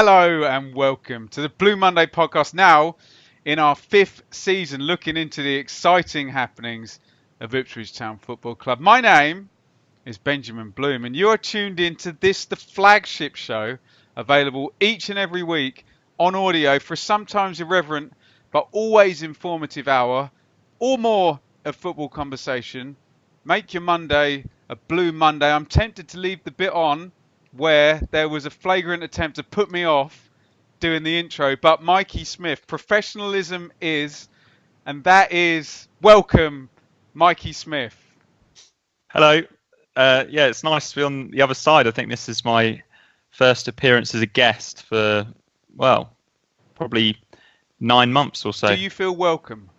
Hello and welcome to the Blue Monday podcast. Now, in our 5th season, looking into the exciting happenings of Ipswich Town Football Club. My name is Benjamin Bloom, and you are tuned in to this, the flagship show, available each and every week on audio for a sometimes irreverent but always informative hour or more of football conversation. Make your Monday a Blue Monday. I'm tempted to leave the bit on where there was a flagrant attempt to put me off doing the intro, but Mikey Smith, professionalism is, and that is, welcome, Mikey Smith. Hello. It's nice to be on the other side. I think this is my first appearance as a guest for, probably 9 months or so. Do you feel welcome?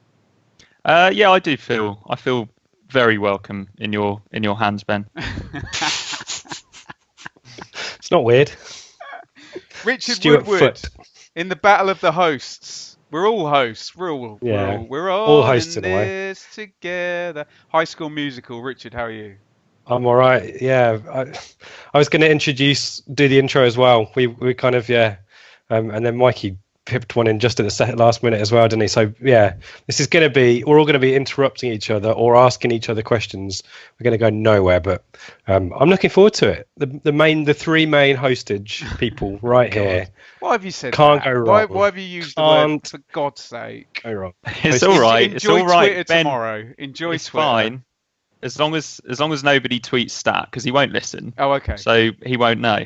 I do feel. I feel very welcome in your hands, Ben. It's not weird. Richard Stuart Woodward Foot. in the battle of the hosts. We're all hosts. We're all hosts in in a way. this together. High School Musical. Richard, how are you? I'm all right. Yeah, I was going to do the intro as well. We kind of and then Mikey pipped one in just at the last minute as well, didn't he? So yeah, this is going to be, we're all going to be interrupting each other or asking each other questions. We're going to go nowhere, but I'm looking forward to it. The three main hostage people right here. Why have you said Can't that? go wrong. Why have you used the word, for God's sake? Go wrong. It's all right. Enjoy it's all right. Twitter Ben, tomorrow. Enjoy it's Twitter. fine. As long as nobody tweets stat, because he won't listen. Oh, okay. So he won't know.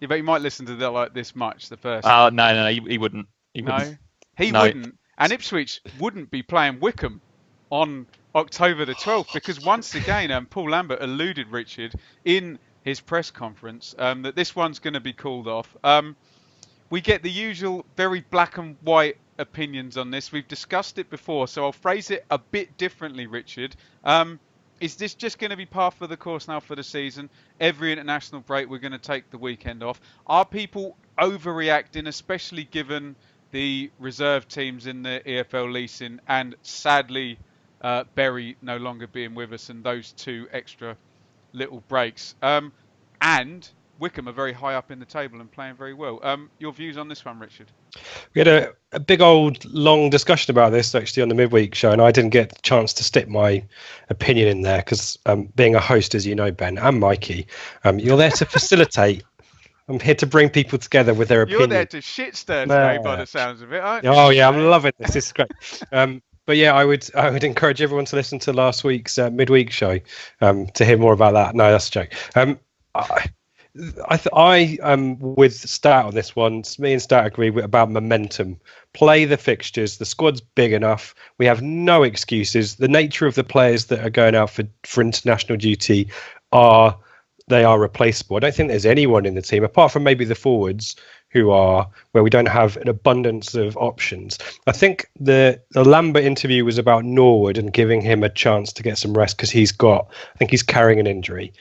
Yeah, but you might listen to that like this much, the first. No, he wouldn't. He wouldn't. He wouldn't. And Ipswich wouldn't be playing Wickham on October the 12th because once again, Paul Lambert alluded, Richard, in his press conference that this one's going to be called off. We get the usual very black and white opinions on this. We've discussed it before, so I'll phrase it a bit differently, Richard. Is this just going to be par for the course now for the season? Every international break, we're going to take the weekend off. Are people overreacting, especially given the reserve teams in the EFL leasing and sadly Berry no longer being with us and those two extra little breaks? And Wickham are very high up in the table and playing very well. Your views on this one, Richard? We had a big old long discussion about this actually on the midweek show, and I didn't get the chance to stick my opinion in there because being a host, as you know, Ben and Mikey, you're there to facilitate. I'm here to bring people together with their opinion. You're there to shit stir today, by the sounds of it, aren't you? Oh yeah, I'm loving this. This is great. But yeah, I would encourage everyone to listen to last week's midweek show to hear more about that. No, that's a joke. I with Stat on this one. Me and Stat agree about momentum. Play the fixtures. The squad's big enough. We have no excuses. The nature of the players that are going out for international duty are replaceable. I don't think there's anyone in the team apart from maybe the forwards where we don't have an abundance of options. I think the Lambert interview was about Norwood and giving him a chance to get some rest because I think he's carrying an injury.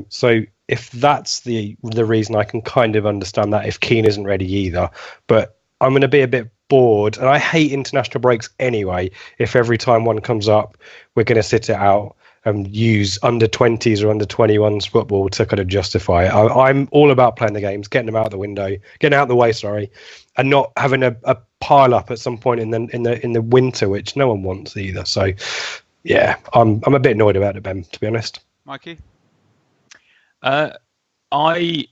So if that's the reason, I can kind of understand that if Keane isn't ready either. But I'm going to be a bit bored, and I hate international breaks anyway. If every time one comes up, we're going to sit it out and use under 20s or under 21s football to kind of justify it. I'm all about playing the games, getting them out the way, and not having a pile up at some point in the winter, which no one wants either. So, yeah, I'm a bit annoyed about it, Ben, to be honest. Mikey? I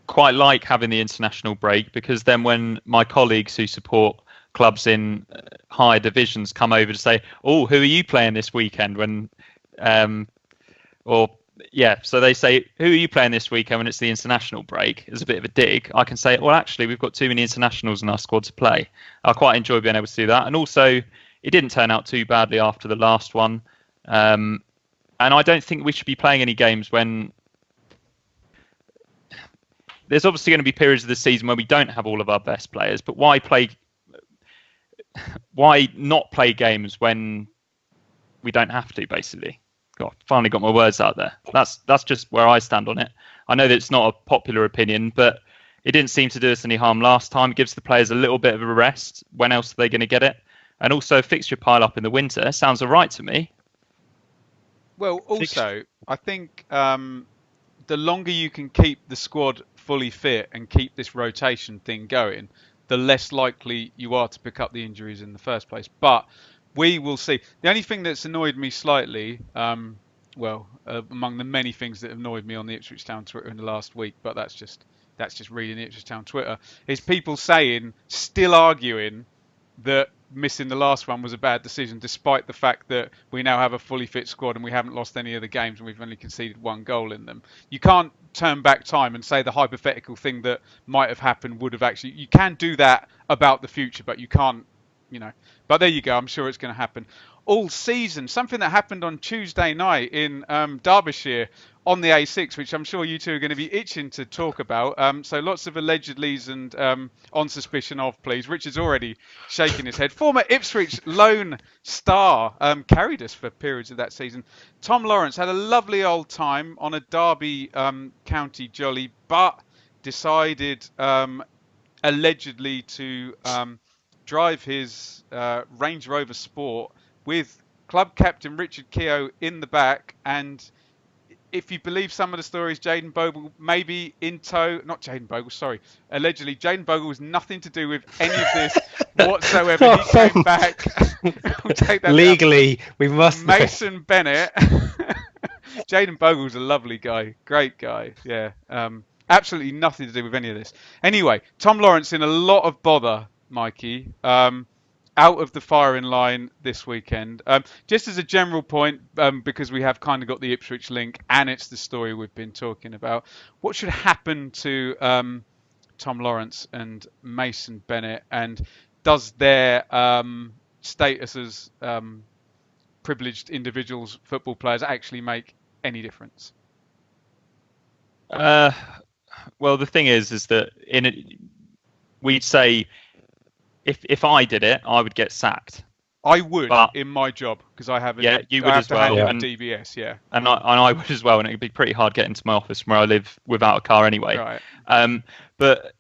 quite like having the international break because then when my colleagues who support clubs in higher divisions come over to say, "Oh, who are you playing this weekend?" So they say, "Who are you playing this weekend?" when it's the international break. It's a bit of a dig. I can say, "Well, actually, we've got too many internationals in our squad to play." I quite enjoy being able to do that, and also it didn't turn out too badly after the last one. And I don't think we should be playing any games when there's obviously going to be periods of the season where we don't have all of our best players, but why not play games when we don't have to, basically? God, finally got my words out there. That's just where I stand on it. I know that it's not a popular opinion, but it didn't seem to do us any harm last time. It gives the players a little bit of a rest. When else are they going to get it? And also, fixture pile up in the winter sounds all right to me. Well, also, I think the longer you can keep the squad fully fit and keep this rotation thing going, the less likely you are to pick up the injuries in the first place. But we will see. The only thing that's annoyed me slightly, among the many things that have annoyed me on the Ipswich Town Twitter in the last week, but that's just reading the Ipswich Town Twitter, is people still arguing that missing the last one was a bad decision, despite the fact that we now have a fully fit squad and we haven't lost any of the games and we've only conceded 1 goal in them. You can't turn back time and say the hypothetical thing that might have happened would have actually. You can do that about the future, but you can't, But there you go. I'm sure it's going to happen all season. Something that happened on Tuesday night in Derbyshire on the A6, which I'm sure you two are going to be itching to talk about. So lots of allegedlys and on suspicion of, please. Richard's already shaking his head. Former Ipswich lone star, carried us for periods of that season. Tom Lawrence had a lovely old time on a Derby county jolly, but decided allegedly to drive his Range Rover Sport with club captain Richard Keogh in the back, and if you believe some of the stories, Jayden Bogle maybe in tow. Not Jayden Bogle, sorry. Allegedly, Jayden Bogle was nothing to do with any of this whatsoever. He came back. We'll take that legally, we must. Mason Bennett. Jayden Bogle's a lovely guy, great guy. Yeah, absolutely nothing to do with any of this. Anyway, Tom Lawrence in a lot of bother, Mikey. Out of the firing line this weekend. Just as a general point, because we have kind of got the Ipswich link and it's the story we've been talking about, what should happen to Tom Lawrence and Mason Bennett, and does their status as privileged individuals, football players, actually make any difference? Well, the thing is that we'd say, If I did it, I would get sacked. I would in my job because I have you would as well. And DBS, yeah. And I would as well, and it'd be pretty hard getting to my office from where I live without a car anyway. Right. But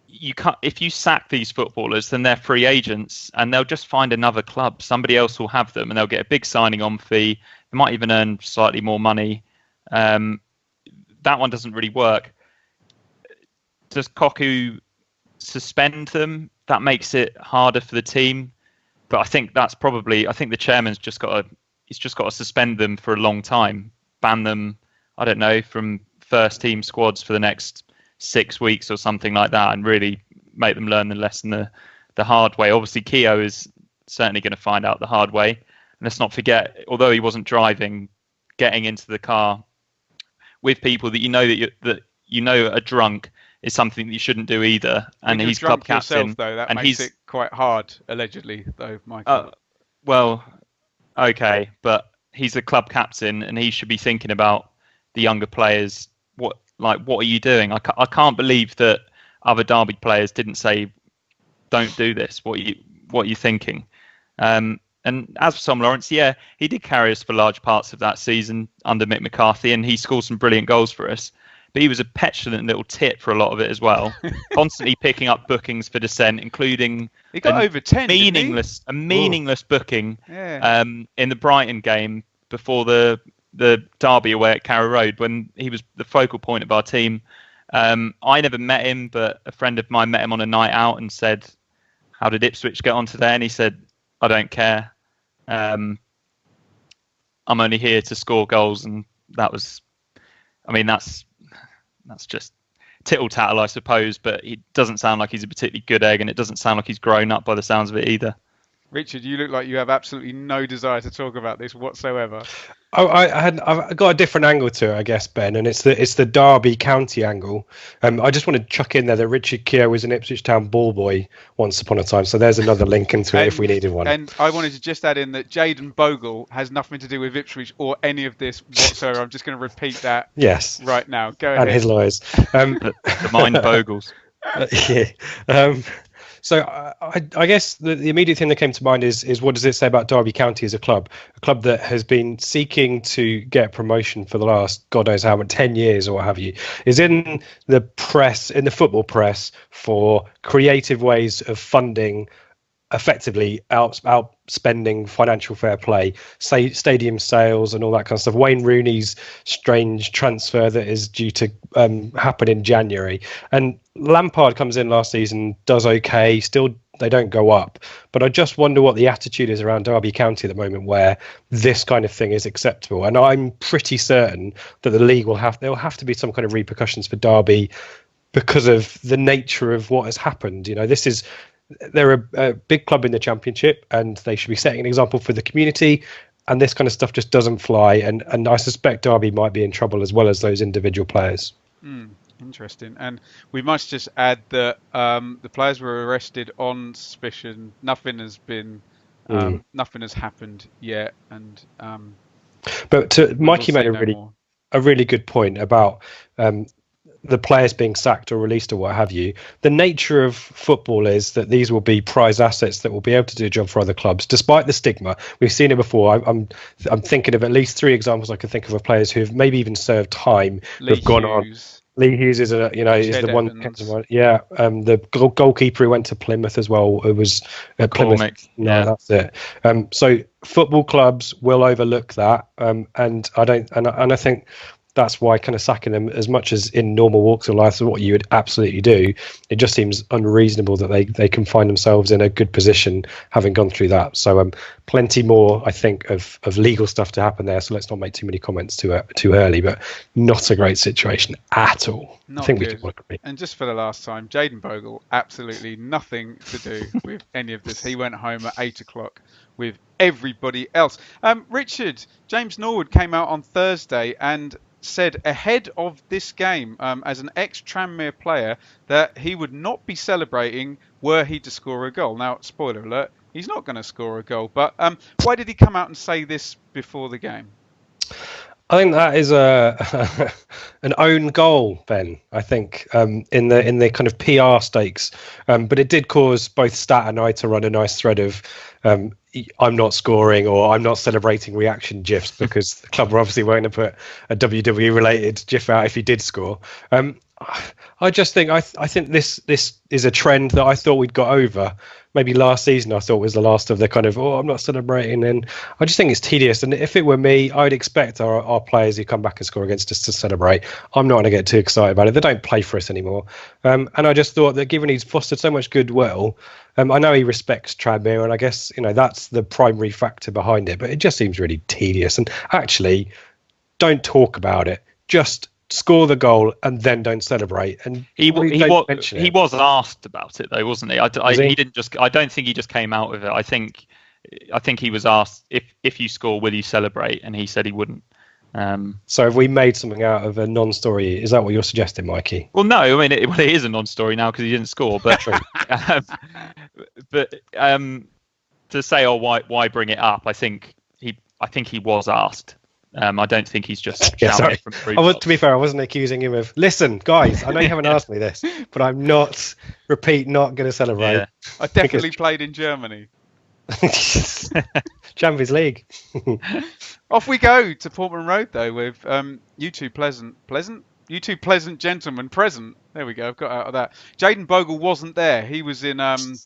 you can't. If you sack these footballers, then they're free agents, and they'll just find another club. Somebody else will have them, and they'll get a big signing-on fee. They might even earn slightly more money. That one doesn't really work. Does Koku suspend them? That makes it harder for the team, but I think the chairman's just got to suspend them for a long time, ban them, I don't know, from first team squads for the next 6 weeks or something like that, and really make them learn the lesson the hard way. Obviously, Keogh is certainly going to find out the hard way, and let's not forget, although he wasn't driving, getting into the car with people that you know are drunk is something that you shouldn't do either. And he's club captain. Yourself, though, that makes it quite hard, allegedly, though, Michael. Well, okay, but he's a club captain, and he should be thinking about the younger players. What are you doing? I can't believe that other Derby players didn't say, "Don't do this." What are you thinking? And as for Tom Lawrence, yeah, he did carry us for large parts of that season under Mick McCarthy, and he scored some brilliant goals for us. But he was a petulant little tit for a lot of it as well, constantly picking up bookings for dissent, including he got over 10, meaningless booking in the Brighton game before the derby away at Carrow Road, when he was the focal point of our team. I never met him, but a friend of mine met him on a night out and said, "How did Ipswich get on today?" And he said, "I don't care. I'm only here to score goals." And that's just tittle-tattle, I suppose, but he doesn't sound like he's a particularly good egg, and it doesn't sound like he's grown up by the sounds of it either. Richard, you look like you have absolutely no desire to talk about this whatsoever. Oh, I've got a different angle to it, I guess, Ben, and it's the Derby County angle. I just want to chuck in there that Richard Keogh was an Ipswich Town ball boy once upon a time, so there's another link into it if we needed one. And I wanted to just add in that Jayden Bogle has nothing to do with Ipswich or any of this whatsoever. I'm just going to repeat that right now. Go ahead. And his lawyers. The mind Bogles. Yeah. So I guess the immediate thing that came to mind is what does it say about Derby County as a club that has been seeking to get promotion for the last God knows how many 10 years or what have you, is in the football press for creative ways of funding effectively outspending financial fair play, say stadium sales and all that kind of stuff. Wayne Rooney's strange transfer that is due to happen in January, and Lampard comes in last season, does okay, still they don't go up, but I just wonder what the attitude is around Derby County at the moment, where this kind of thing is acceptable. And I'm pretty certain that the league there'll have to be some kind of repercussions for Derby because of the nature of what has happened. They're a big club in the Championship, and they should be setting an example for the community. And this kind of stuff just doesn't fly. And I suspect Derby might be in trouble as well as those individual players. Interesting. And we must just add that the players were arrested on suspicion. Nothing has happened yet. And but Mikey made a really good point about the players being sacked or released or what have you. The nature of football is that these will be prize assets that will be able to do a job for other clubs, despite the stigma. We've seen it before. I'm thinking of at least 3 examples I can think of players who've maybe even served time, who've gone on. Lee Hughes is the one. Yeah, the goalkeeper who went to Plymouth as well. It was at Plymouth. No, that's it. So football clubs will overlook that, and I think that's why kind of sacking them, as much as in normal walks of life, is what you would absolutely do. It just seems unreasonable that they can find themselves in a good position having gone through that. So plenty more, I think, of legal stuff to happen there. So let's not make too many comments too early, but not a great situation at all. Not I think good. we did want to agree. And just for the last time, Jayden Bogle, absolutely nothing to do with any of this. He went home at 8 o'clock with everybody else. Richard, James Norwood came out on Thursday and said ahead of this game, as an ex-Tranmere player, that he would not be celebrating were he to score a goal. Now, spoiler alert, he's not going to score a goal. But why did he come out and say this before the game? I think that is an own goal, Ben. I think in the kind of PR stakes, but it did cause both Stat and I to run a nice thread of I'm not scoring or I'm not celebrating reaction gifs, because the club were obviously going to put a WWE related gif out if he did score. I just think I think this is a trend that I thought we'd got over. Maybe last season I thought was the last of the kind of, I'm not celebrating, and I just think it's tedious. And if it were me, I would expect our players who come back and score against us to celebrate. I'm not going to get too excited about it. They don't play for us anymore. And I just thought that given he's fostered so much goodwill, I know he respects Tranmere, and I guess that's the primary factor behind it, but it just seems really tedious. And actually, don't talk about it. Just score the goal and then don't celebrate. And he was asked about it though, wasn't he? He didn't just. I don't think he just came out with it. I think he was asked if you score, will you celebrate? And he said he wouldn't. So have we made something out of a non-story? Is that what you're suggesting, Mikey? Well, no. I mean, it is a non-story now because he didn't score. But to say, why bring it up? I think he was asked. I don't think he's just shouting from three. To be fair, I wasn't accusing him of, listen, guys, I know you haven't asked me this, but I'm not going to celebrate. Yeah. I definitely played in Germany. Champions League. Off we go to Portman Road, though, with you two pleasant gentlemen present. There we go. I've got out of that. Jayden Bogle wasn't there. He was in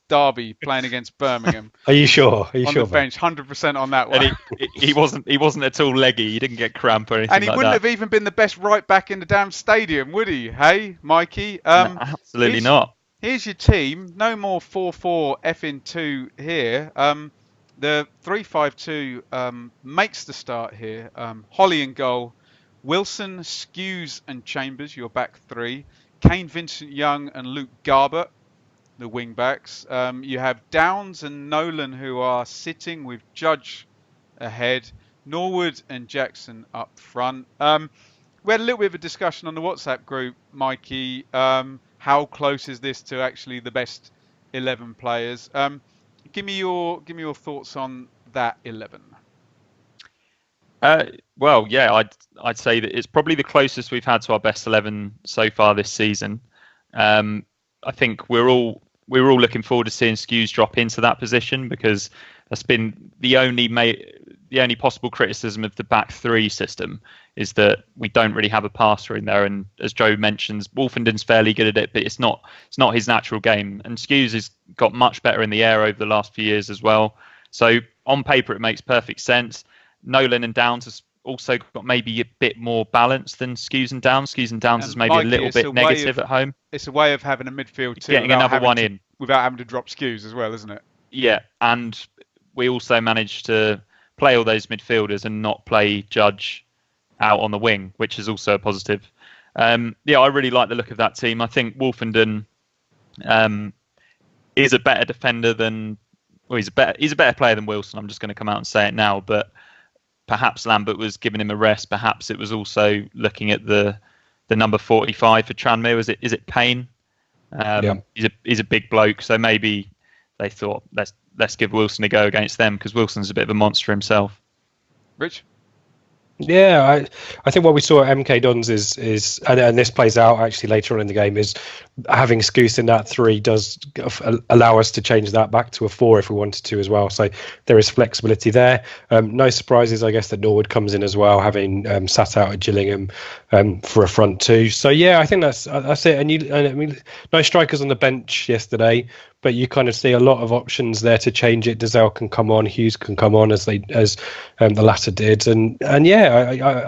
Derby playing against Birmingham. Are you sure? On the bench, 100% on that one. And he wasn't at all leggy. He didn't get cramp or anything. And he wouldn't have even been the best right back in the damn stadium, would he? Hey, Mikey. No, absolutely not. Here's your team. No more 4-4 effing 2 here. The 3-5-2 makes the start here. Holly in goal. Wilson, Skews and Chambers, your back 3. Kane, Vincent Young and Luke Garbutt, the wing backs. You have Downs and Nolan, who are sitting with Judge ahead. Norwood and Jackson up front. We had a little bit of a discussion on the WhatsApp group, Mikey. How close is this to actually the best 11 players? Give me your thoughts on that 11. Well, yeah, I'd say that it's probably the closest we've had to our best 11 so far this season. I think we're all looking forward to seeing Skews drop into that position, because that's been the only the only possible criticism of the back three system is that we don't really have a passer in there. And as Joe mentions, Wolfenden's fairly good at it, but it's not his natural game. And Skews has got much better in the air over the last few years as well. So on paper, it makes perfect sense. Nolan and Downs has also got maybe a bit more balance than Skews and Downs. Skews and Downs is maybe Mikey, a little bit negative at home. It's a way of having a midfield too, getting another one in without having to drop Skews as well, isn't it? Yeah, and we also managed to play all those midfielders and not play Judge out on the wing, which is also a positive. Yeah, I really like the look of that team. I think Wolfenden is a better defender than... Well, he's a better player than Wilson. I'm just going to come out and say it now, but perhaps Lambert was giving him a rest. Perhaps it was also looking at the number 45 for Tranmere. Is it Payne? Yeah. He's a big bloke, so maybe they thought let's give Wilson a go against them because Wilson's a bit of a monster himself. Rich? Yeah, I think what we saw at MK Dons is and this plays out actually later on in the game, is having Scouse in that 3 does allow us to change that back to a 4 if we wanted to as well. So there is flexibility there. No surprises, I guess, that Norwood comes in as well, having sat out at Gillingham for a front 2. So yeah, I think that's it. And I mean, no strikers on the bench yesterday, but you kind of see a lot of options there to change it. Dazelle can come on, Hughes can come on as the latter did, and yeah,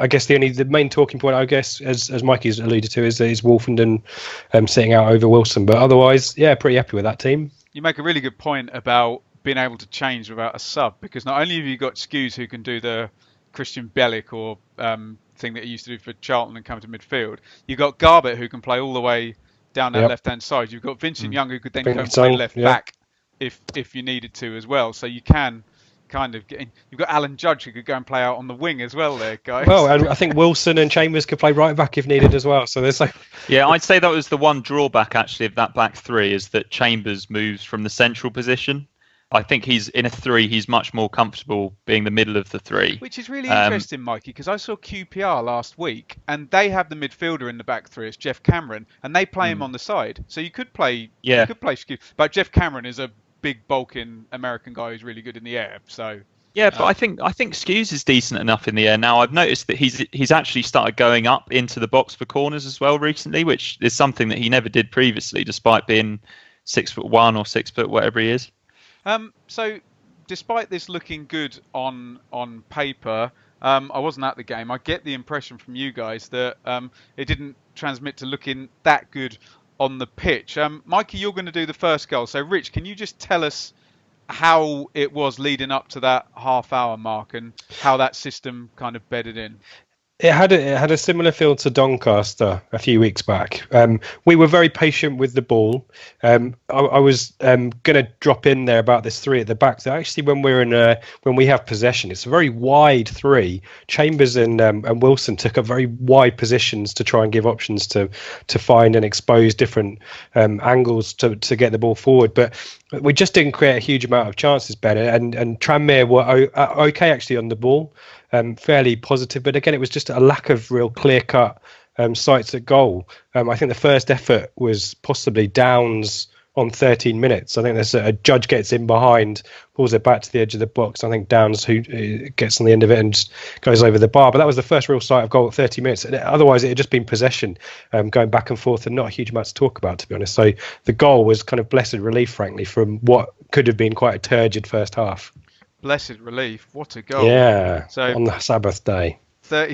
I guess the main talking point, I guess, as Mikey's alluded to, is Wolfenden sitting out over Wilson. But otherwise, yeah, pretty happy with that team. You make a really good point about being able to change without a sub, because not only have you got Skews who can do the Christian Bellic or thing that he used to do for Charlton and come to midfield, you've got Garbett who can play all the way down that left-hand side. You've got Vincent Young who could then go and play left back if you needed to as well. So you can kind of get in. You've got Alan Judge who could go and play out on the wing as well there, guys. Well, and I think Wilson and Chambers could play right back if needed as well. So there's Yeah, I'd say that was the one drawback actually of that back 3 is that Chambers moves from the central position. I think he's in a 3. He's much more comfortable being the middle of the 3. Which is really interesting, Mikey, because I saw QPR last week, and they have the midfielder in the back 3. It's Jeff Cameron, and they play him on the side. So you could play, Skews, but Jeff Cameron is a big bulking American guy who's really good in the air. So yeah, but I think Skews is decent enough in the air now. I've noticed that he's actually started going up into the box for corners as well recently, which is something that he never did previously, despite being 6'1" or 6 foot, whatever he is. So despite this looking good on paper, I wasn't at the game. I get the impression from you guys that it didn't transmit to looking that good on the pitch. Mikey, you're going to do the first goal. So Rich, can you just tell us how it was leading up to that half-hour mark and how that system kind of bedded in? It had a similar feel to Doncaster a few weeks back. We were very patient with the ball. I was going to drop in there about this 3 at the back. So actually, when we have possession, it's a very wide 3. Chambers and Wilson took up very wide positions to try and give options to find and expose different angles to get the ball forward. But we just didn't create a huge amount of chances, Ben. And Tranmere were okay actually on the ball. Fairly positive, but again, it was just a lack of real clear-cut sights at goal. I think the first effort was possibly Downs on 13 minutes. I think there's a Judge gets in behind, pulls it back to the edge of the box. I think Downs who gets on the end of it and just goes over the bar. But that was the first real sight of goal at 30 minutes. Otherwise, it had just been possession, going back and forth, and not a huge amount to talk about, to be honest. So the goal was kind of blessed relief, frankly, from what could have been quite a turgid first half. Blessed relief. What a goal. Yeah, so, on the Sabbath day. So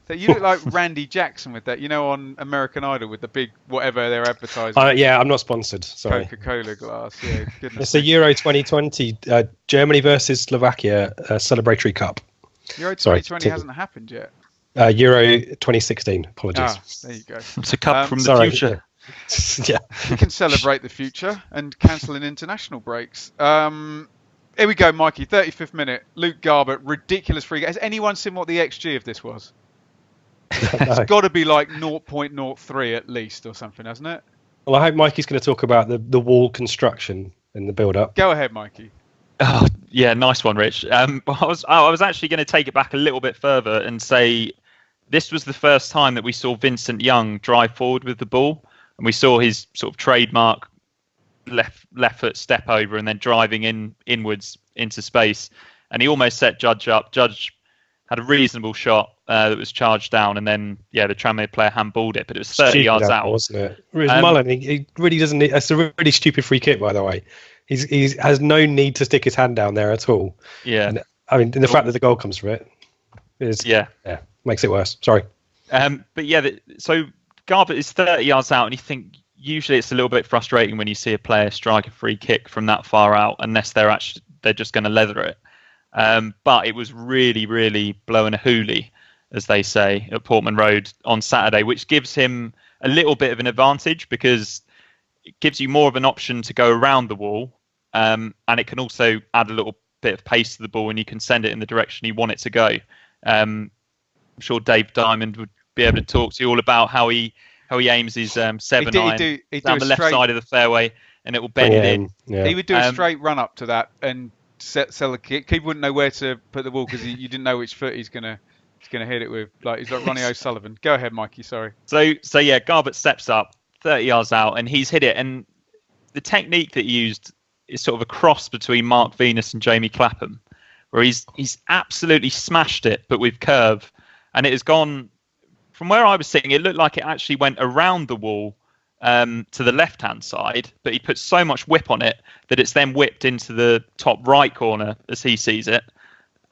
you look like Randy Jackson with that, on American Idol with the big whatever they're advertising. Yeah, I'm not sponsored. Sorry. Coca-Cola glass. Yeah, goodness. It's the Euro 2020, Germany versus Slovakia celebratory cup. Euro 2020 hasn't happened yet. Euro 2016. Apologies. There you go. It's a cup from the future. Yeah. We can celebrate the future and cancelling international breaks. Here we go, Mikey. 35th minute. Luke Garbett, ridiculous free kick. Has anyone seen what the XG of this was? It's got to be like 0.03 at least or something, hasn't it? Well, I hope Mikey's going to talk about the wall construction in the build-up. Go ahead, Mikey. Oh, yeah, nice one, Rich. I was actually going to take it back a little bit further and say this was the first time that we saw Vincent Young drive forward with the ball, and we saw his sort of trademark left foot step over and then driving inwards into space. and he almost set Judge up. Judge had a reasonable shot that was charged down, and then the Tranmere player handballed it, but it was 30 yards out, wasn't it? Whereas Mullen, he really doesn't need. That's a really stupid free kick, by the way. He has no need to stick his hand down there at all. Yeah, and, I mean, the fact that the goal comes from it is makes it worse. Sorry. But so Garbutt is 30 yards out, and you think usually it's a little bit frustrating when you see a player strike a free kick from that far out, unless they're just going to leather it. But it was really, really blowing a hoolie, as they say, at Portman Road on Saturday, which gives him a little bit of an advantage because it gives you more of an option to go around the wall, and it can also add a little bit of pace to the ball, and you can send it in the direction you want it to go. I'm sure Dave Diamond would be able to talk to you all about how he aims his 7-iron down the left side of the fairway, and it will bend it in. Yeah. He would do a straight run up to that and sell a kick. He wouldn't know where to put the ball because you didn't know which foot he's gonna hit it with. He's like Ronnie O'Sullivan. Go ahead, Mikey. Sorry. So Garbutt steps up 30 yards out, and he's hit it. And the technique that he used is sort of a cross between Mark Venus and Jamie Clapham, where he's absolutely smashed it, but with curve, and it has gone. From where I was sitting, it looked like it actually went around the wall to the left-hand side, but he put so much whip on it that it's then whipped into the top right corner as he sees it.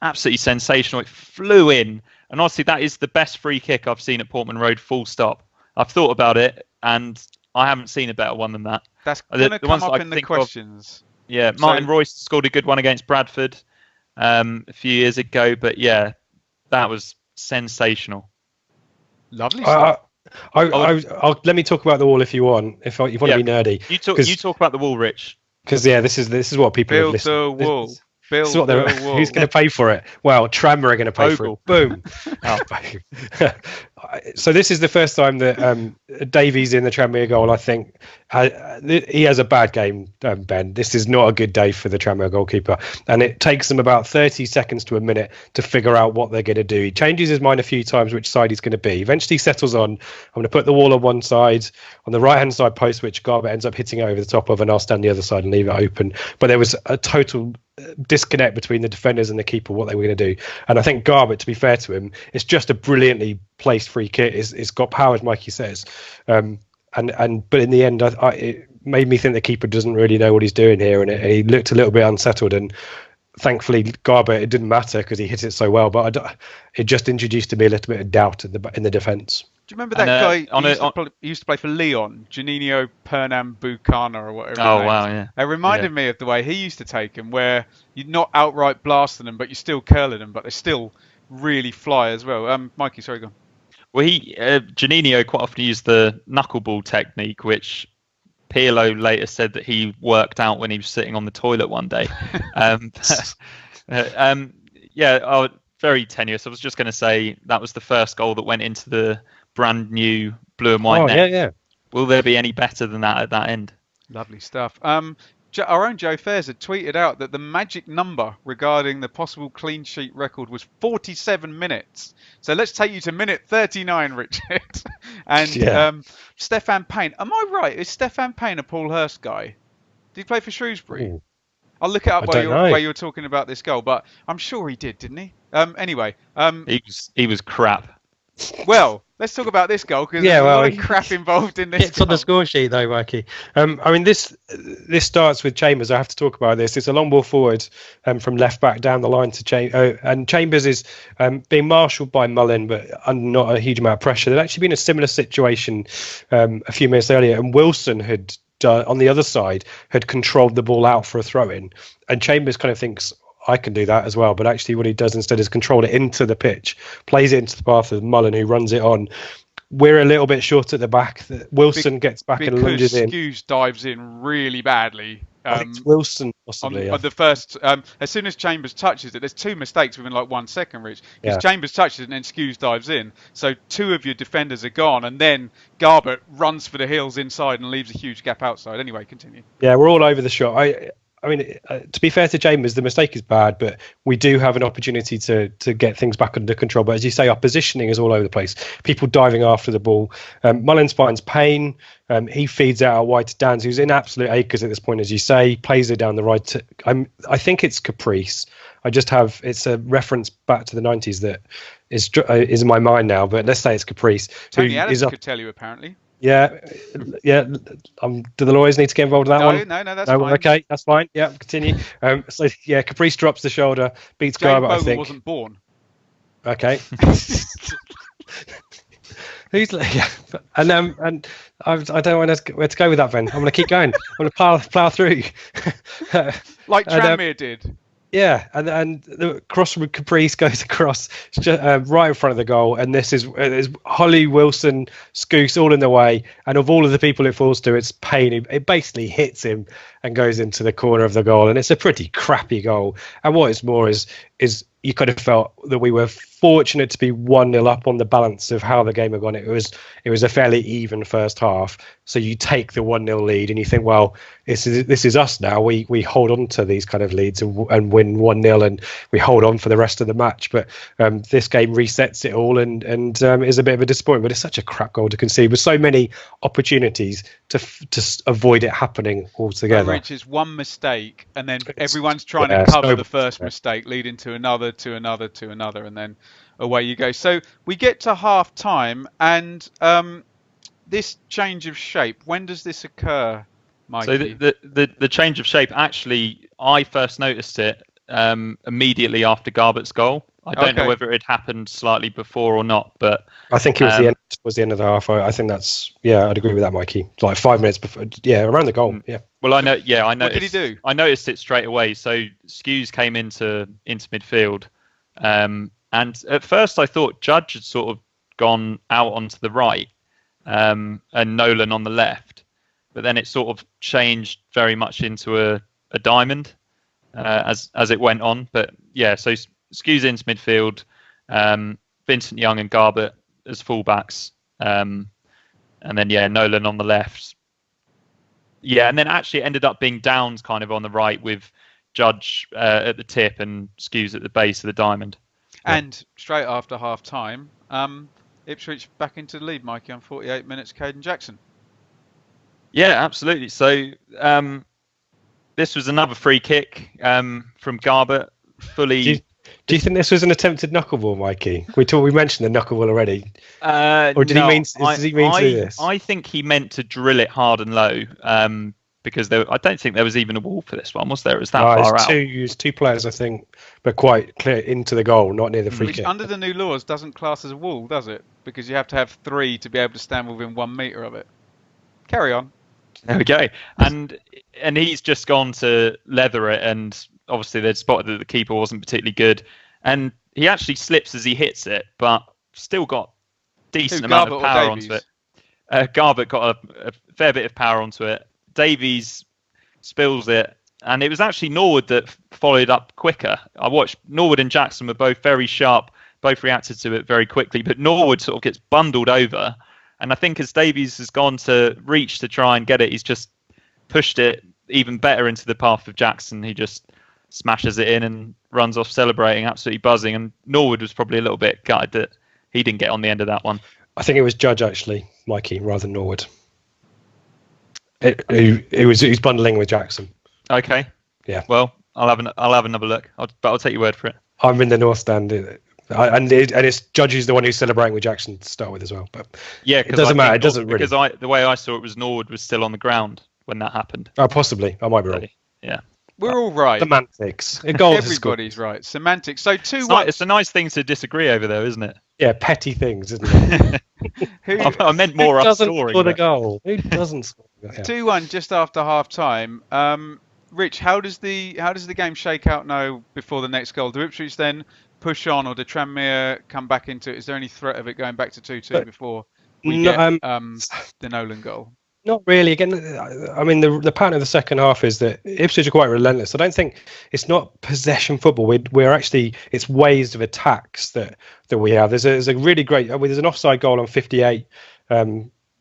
Absolutely sensational. It flew in, and honestly, that is the best free kick I've seen at Portman Road, full stop. I've thought about it, and I haven't seen a better one than that. That's going to come up in the questions. Martin Royce scored a good one against Bradford a few years ago, but that was sensational. Lovely stuff. Let me talk about the wall if you want. If you want to be nerdy, you talk about the wall, Rich. Because this is what people build the wall. Who's going to pay for it? Well, Tranmere are going to pay for it. Boom. So this is the first time that Davies in the Tranmere goal, I think. He has a bad game, Ben. This is not a good day for the Tranmere goalkeeper. And it takes them about 30 seconds to a minute to figure out what they're going to do. He changes his mind a few times which side he's going to be. Eventually settles on, I'm going to put the wall on one side, on the right-hand side post, which Garbutt ends up hitting over the top of, and I'll stand the other side and leave it open. But there was a total disconnect between the defenders and the keeper, what they were going to do. And I think Garbutt, to be fair to him, it's just a brilliantly placed free kick. It's got power, as Mikey says. But in the end, it made me think the keeper doesn't really know what he's doing here, and he looked a little bit unsettled. And thankfully, Garbutt, it didn't matter because he hit it so well. But it just introduced to me a little bit of doubt in the defence. Do you remember that guy he used to play for Leon, Juninho Pernambucano or whatever? Oh, wow, yeah. It reminded me of the way he used to take them, where you're not outright blasting them, but you're still curling them, but they still really fly as well. Mikey, sorry, go on. Well, Juninho quite often used the knuckleball technique, which Pirlo later said that he worked out when he was sitting on the toilet one day. Very tenuous. I was just going to say that was the first goal that went into the brand new blue and white net. Yeah. Will there be any better than that at that end? Lovely stuff. Our own Joe Fairs had tweeted out that the magic number regarding the possible clean sheet record was 47 minutes. So let's take you to minute 39, Richard. And Stefan Payne. Am I right? Is Stefan Payne a Paul Hurst guy? Did he play for Shrewsbury? Ooh. I'll look it up while you were talking about this goal, but I'm sure he did, didn't he? Anyway. He was crap. Well, let's talk about this goal because there's a lot of crap involved in this. It's on the score sheet though, Mikey. This starts with Chambers. I have to talk about this. It's a long ball forward from left back down the line to Chambers. And Chambers is being marshalled by Mullen, but under not a huge amount of pressure. There'd actually been a similar situation a few minutes earlier, and Wilson had on the other side had controlled the ball out for a throw-in, and Chambers kind of thinks, I can do that as well. But actually what he does instead is control it into the pitch, plays it into the path of Mullen, who runs it on. We're a little bit short at the back. Wilson gets back and lunges in. Because dives in really badly. I think it's Wilson, possibly. On the first, as soon as Chambers touches it, there's two mistakes within like 1 second, Rich. Because Chambers touches it and then Skews dives in. So two of your defenders are gone. And then Garbutt runs for the heels inside and leaves a huge gap outside. Anyway, continue. Yeah, we're all over the shot. I mean, to be fair to Chambers, the mistake is bad, but we do have an opportunity to get things back under control. But as you say, our positioning is all over the place. People diving after the ball. Mullins finds Payne. He feeds out wide to Dans, who's in absolute acres at this point, as you say. Plays it down the right. I think it's Caprice. I just have, it's a reference back to the 90s that is in my mind now. But let's say it's Caprice. Tony Adams could tell you, apparently. Yeah. Do the lawyers need to get involved in that one? No, that's fine. Okay, that's fine. Yeah, continue. So yeah, Caprice drops the shoulder, beats Garbutt, I think. Wasn't born. Okay. Who's and I don't know where to go with that. Then I'm going to keep going. I'm going to plow through. Like Tranmere did. Yeah, and the cross from Caprice goes across right in front of the goal, and this is Holly, Wilson, Scouse all in the way, and of all of the people it falls to, it's Payne. It basically hits him and goes into the corner of the goal, and it's a pretty crappy goal. And what is more is you could have felt that we were fortunate to be 1-0 up on the balance of how the game had gone. It was a fairly even first half. So you take the 1-0 lead and you think, well, this is us now. We hold on to these kind of leads and win 1-0 and we hold on for the rest of the match. But this game resets it all and is a bit of a disappointment. But it's such a crap goal to concede with so many opportunities to avoid it happening altogether. Rich is one mistake and then everyone's trying to cover the first mistake, leading to another, and then away you go. So we get to half time and this change of shape, when does this occur, Mikey? So the change of shape, actually, I first noticed it immediately after Garbutt's goal. I don't know whether it happened slightly before or not, but I think it was the end of the half. I think that's, I'd agree with that, Mikey. Like 5 minutes before, around the goal. Yeah. Well, I noticed. What did he do? I noticed it straight away. So Skews came into midfield, and at first I thought Judge had sort of gone out onto the right, and Nolan on the left, but then it sort of changed very much into a diamond as it went on. But so Skews into midfield, Vincent Young and Garbutt as fullbacks, and then Nolan on the left. Yeah, and then actually it ended up being Downs kind of on the right with Judge at the tip and Skews at the base of the diamond. And straight after half time, Ipswich back into the lead, Mikey, on 48 minutes, Caden Jackson. Yeah, absolutely. So this was another free kick from Garbutt, fully... Do you think this was an attempted knuckleball, Mikey? We mentioned the knuckleball already. Or did he mean to do this? I think he meant to drill it hard and low, because I don't think there was even a wall for this one, was there? It was that far out. It was two players, I think, but quite clear into the goal, not near the free kick. Which under the new laws doesn't class as a wall, does it? Because you have to have 3 to be able to stand within 1 metre of it. Carry on. There we go. And he's just gone to leather it, and obviously they'd spotted that the keeper wasn't particularly good. And he actually slips as he hits it, but still got decent amount of power onto it. Garbutt got a fair bit of power onto it. Davies spills it, and it was actually Norwood that followed up quicker. I watched Norwood and Jackson were both very sharp, both reacted to it very quickly, but Norwood sort of gets bundled over. And I think as Davies has gone to reach to try and get it, he's just pushed it even better into the path of Jackson. He just smashes it in and runs off celebrating, absolutely buzzing. And Norwood was probably a little bit gutted that he didn't get on the end of that one. I think it was Judge, actually, Mikey, rather than Norwood. He was bundling with Jackson. Okay. Yeah. Well, I'll have another look, but I'll take your word for it. I'm in the North Stand, and it's Judge who's the one who's celebrating with Jackson to start with as well. But yeah, it doesn't matter. It doesn't really. Because the way I saw it was Norwood was still on the ground when that happened. Oh, possibly. I might be wrong. Yeah. We're all right. Semantics. Everybody's right. Semantics. So 2-1. It's a nice thing to disagree over, though, isn't it? Yeah, petty things, isn't it? I meant more up scoring. Who doesn't score the goal? Who doesn't score the goal? 2-1 just after half time. Rich, how does the game shake out now before the next goal? Do Ipswich then push on, or do Tranmere come back into it? Is there any threat of it going back to 2-2 before we get the Nolan goal? Not really. Again, I mean, the pattern of the second half is that Ipswich are quite relentless. I don't think it's not possession football. We're actually, it's waves of attacks that we have. There's a really great, there's an offside goal on 58.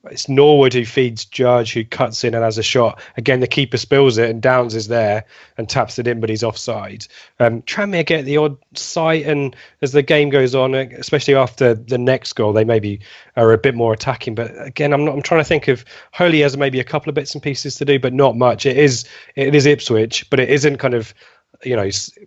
It's Norwood who feeds Judge, who cuts in and has a shot. Again, the keeper spills it and Downs is there and taps it in, but he's offside. Tranmere get the odd sight, and as the game goes on, especially after the next goal, they maybe are a bit more attacking. But again, I'm trying to think of Holy has maybe a couple of bits and pieces to do, but not much. It is Ipswich, but it isn't kind of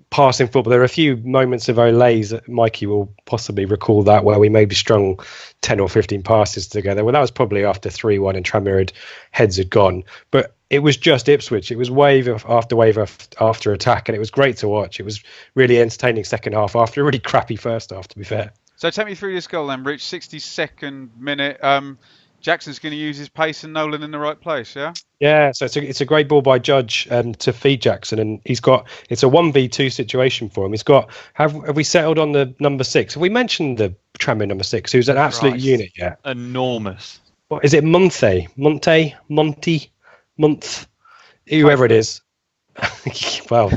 passing football. There are a few moments of Olays that Mikey will possibly recall that where we maybe strung 10 or 15 passes together. Well, that was probably after 3-1 and Tranmere heads had gone. But it was just Ipswich. It was wave after attack, and it was great to watch. It was really entertaining second half after a really crappy first half, to be fair. So take me through this goal then, Rich. 62nd minute. Jackson's going to use his pace and Nolan in the right place, yeah? Yeah, so it's a great ball by Judge to feed Jackson, and it's a 1v2 situation for him. Have we settled on the number 6? Have we mentioned the Tranmere number 6, who's an absolute unit yet? Enormous. What is it? Monty, whoever it is. Well,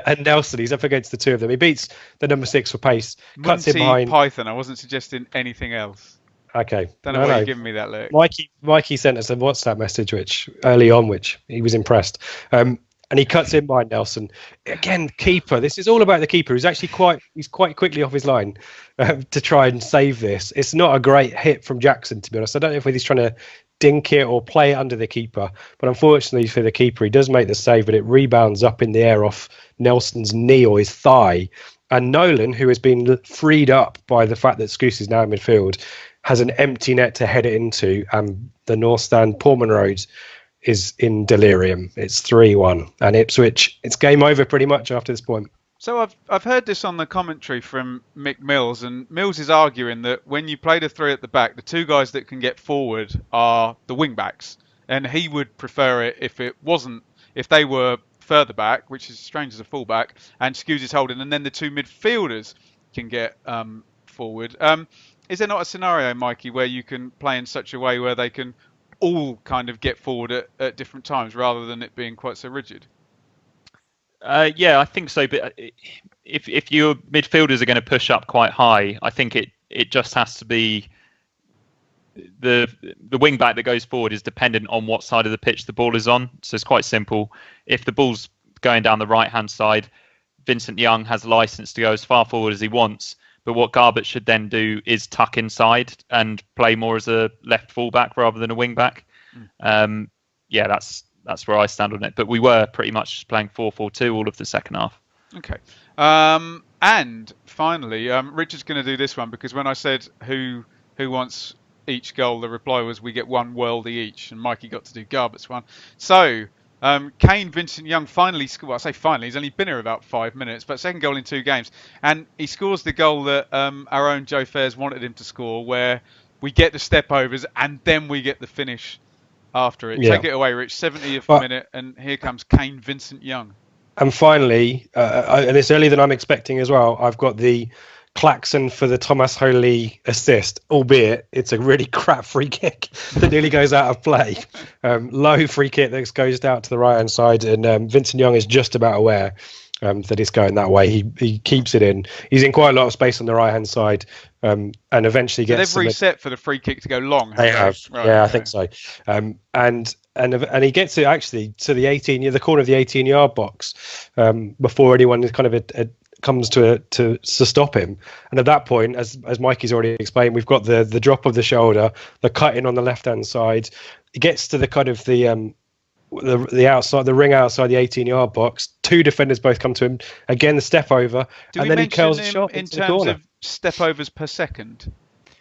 and Nelson, he's up against the two of them. He beats the number 6 for pace, cuts him behind. Python. I wasn't suggesting anything else. Okay. Don't know why you're giving me that look. Mikey sent us a WhatsApp message which he was impressed. And he cuts in by Nelson. Again, keeper. This is all about the keeper. He's quite quickly off his line to try and save this. It's not a great hit from Jackson, to be honest. I don't know if he's trying to dink it or play it under the keeper. But unfortunately for the keeper, he does make the save, but it rebounds up in the air off Nelson's knee or his thigh. And Nolan, who has been freed up by the fact that Scouse is now in midfield, has an empty net to head it into, and the North Stand, Portman Road, is in delirium. It's 3-1, and Ipswich, it's game over pretty much after this point. So I've heard this on the commentary from Mick Mills, and Mills is arguing that when you play the 3 at the back, the 2 guys that can get forward are the wing backs, and he would prefer it if they were further back, which is strange as a fullback, and Scouse is holding, and then the 2 midfielders can get forward. Is there not a scenario, Mikey, where you can play in such a way where they can all kind of get forward at different times rather than it being quite so rigid? Yeah, I think so. But if your midfielders are going to push up quite high, I think it just has to be the wing back that goes forward is dependent on what side of the pitch the ball is on. So it's quite simple. If the ball's going down the right-hand side, Vincent Young has license to go as far forward as he wants. But what Garbutt should then do is tuck inside and play more as a left fullback rather than a wing back. Yeah, that's where I stand on it. But we were pretty much playing 4-4-2 all of the second half. Okay. And finally, Richard's going to do this one because when I said who wants each goal, the reply was we get one worldie each, and Mikey got to do Garbutt's one. So Kane Vincent Young finally scored. I say finally, he's only been here about 5 minutes, but second goal in 2 games, and he scores the goal that our own Joe Fairs wanted him to score, where we get the step overs and then we get the finish after it. Yeah. Take it away, Rich. 70th minute, and here comes Kane Vincent Young. And finally, and it's earlier than I'm expecting as well, I've got the klaxon for the Thomas Holy assist, albeit it's a really crap free kick that nearly goes out of play. Low free kick that goes out to the right hand side, and Vincent Young is just about aware that it's going that way. He keeps it in. He's in quite a lot of space on the right hand side, and eventually gets. They've reset for the free kick to go long. They have, right, yeah, okay. I think so. And he gets it actually to the corner of the 18-yard box before anyone is kind of comes to stop him. And at that point, as Mikey's already explained, we've got the drop of the shoulder, the cutting on the left hand side. It gets to the kind of the outside, the ring outside the 18-yard box. 2 defenders both come to him. Again, the step over, and then he curls a shot in into the corner. terms of step overs per second.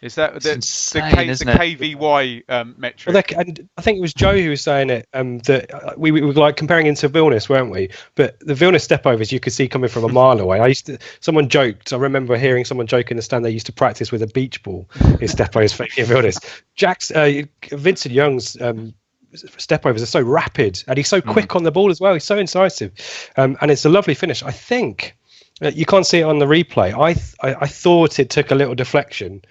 Is that insane, the KVY metric? Well, and I think it was Joe who was saying it. That we were like comparing it to Vilnius, weren't we? But the Vilnius step overs you could see coming from a mile away. Someone joked. I remember hearing someone joke in the stand. They used to practice with a beach ball. His step overs for Vilnius. Vincent Young's step overs are so rapid, and he's so quick on the ball as well. He's so incisive, and it's a lovely finish. I think you can't see it on the replay. I thought it took a little deflection,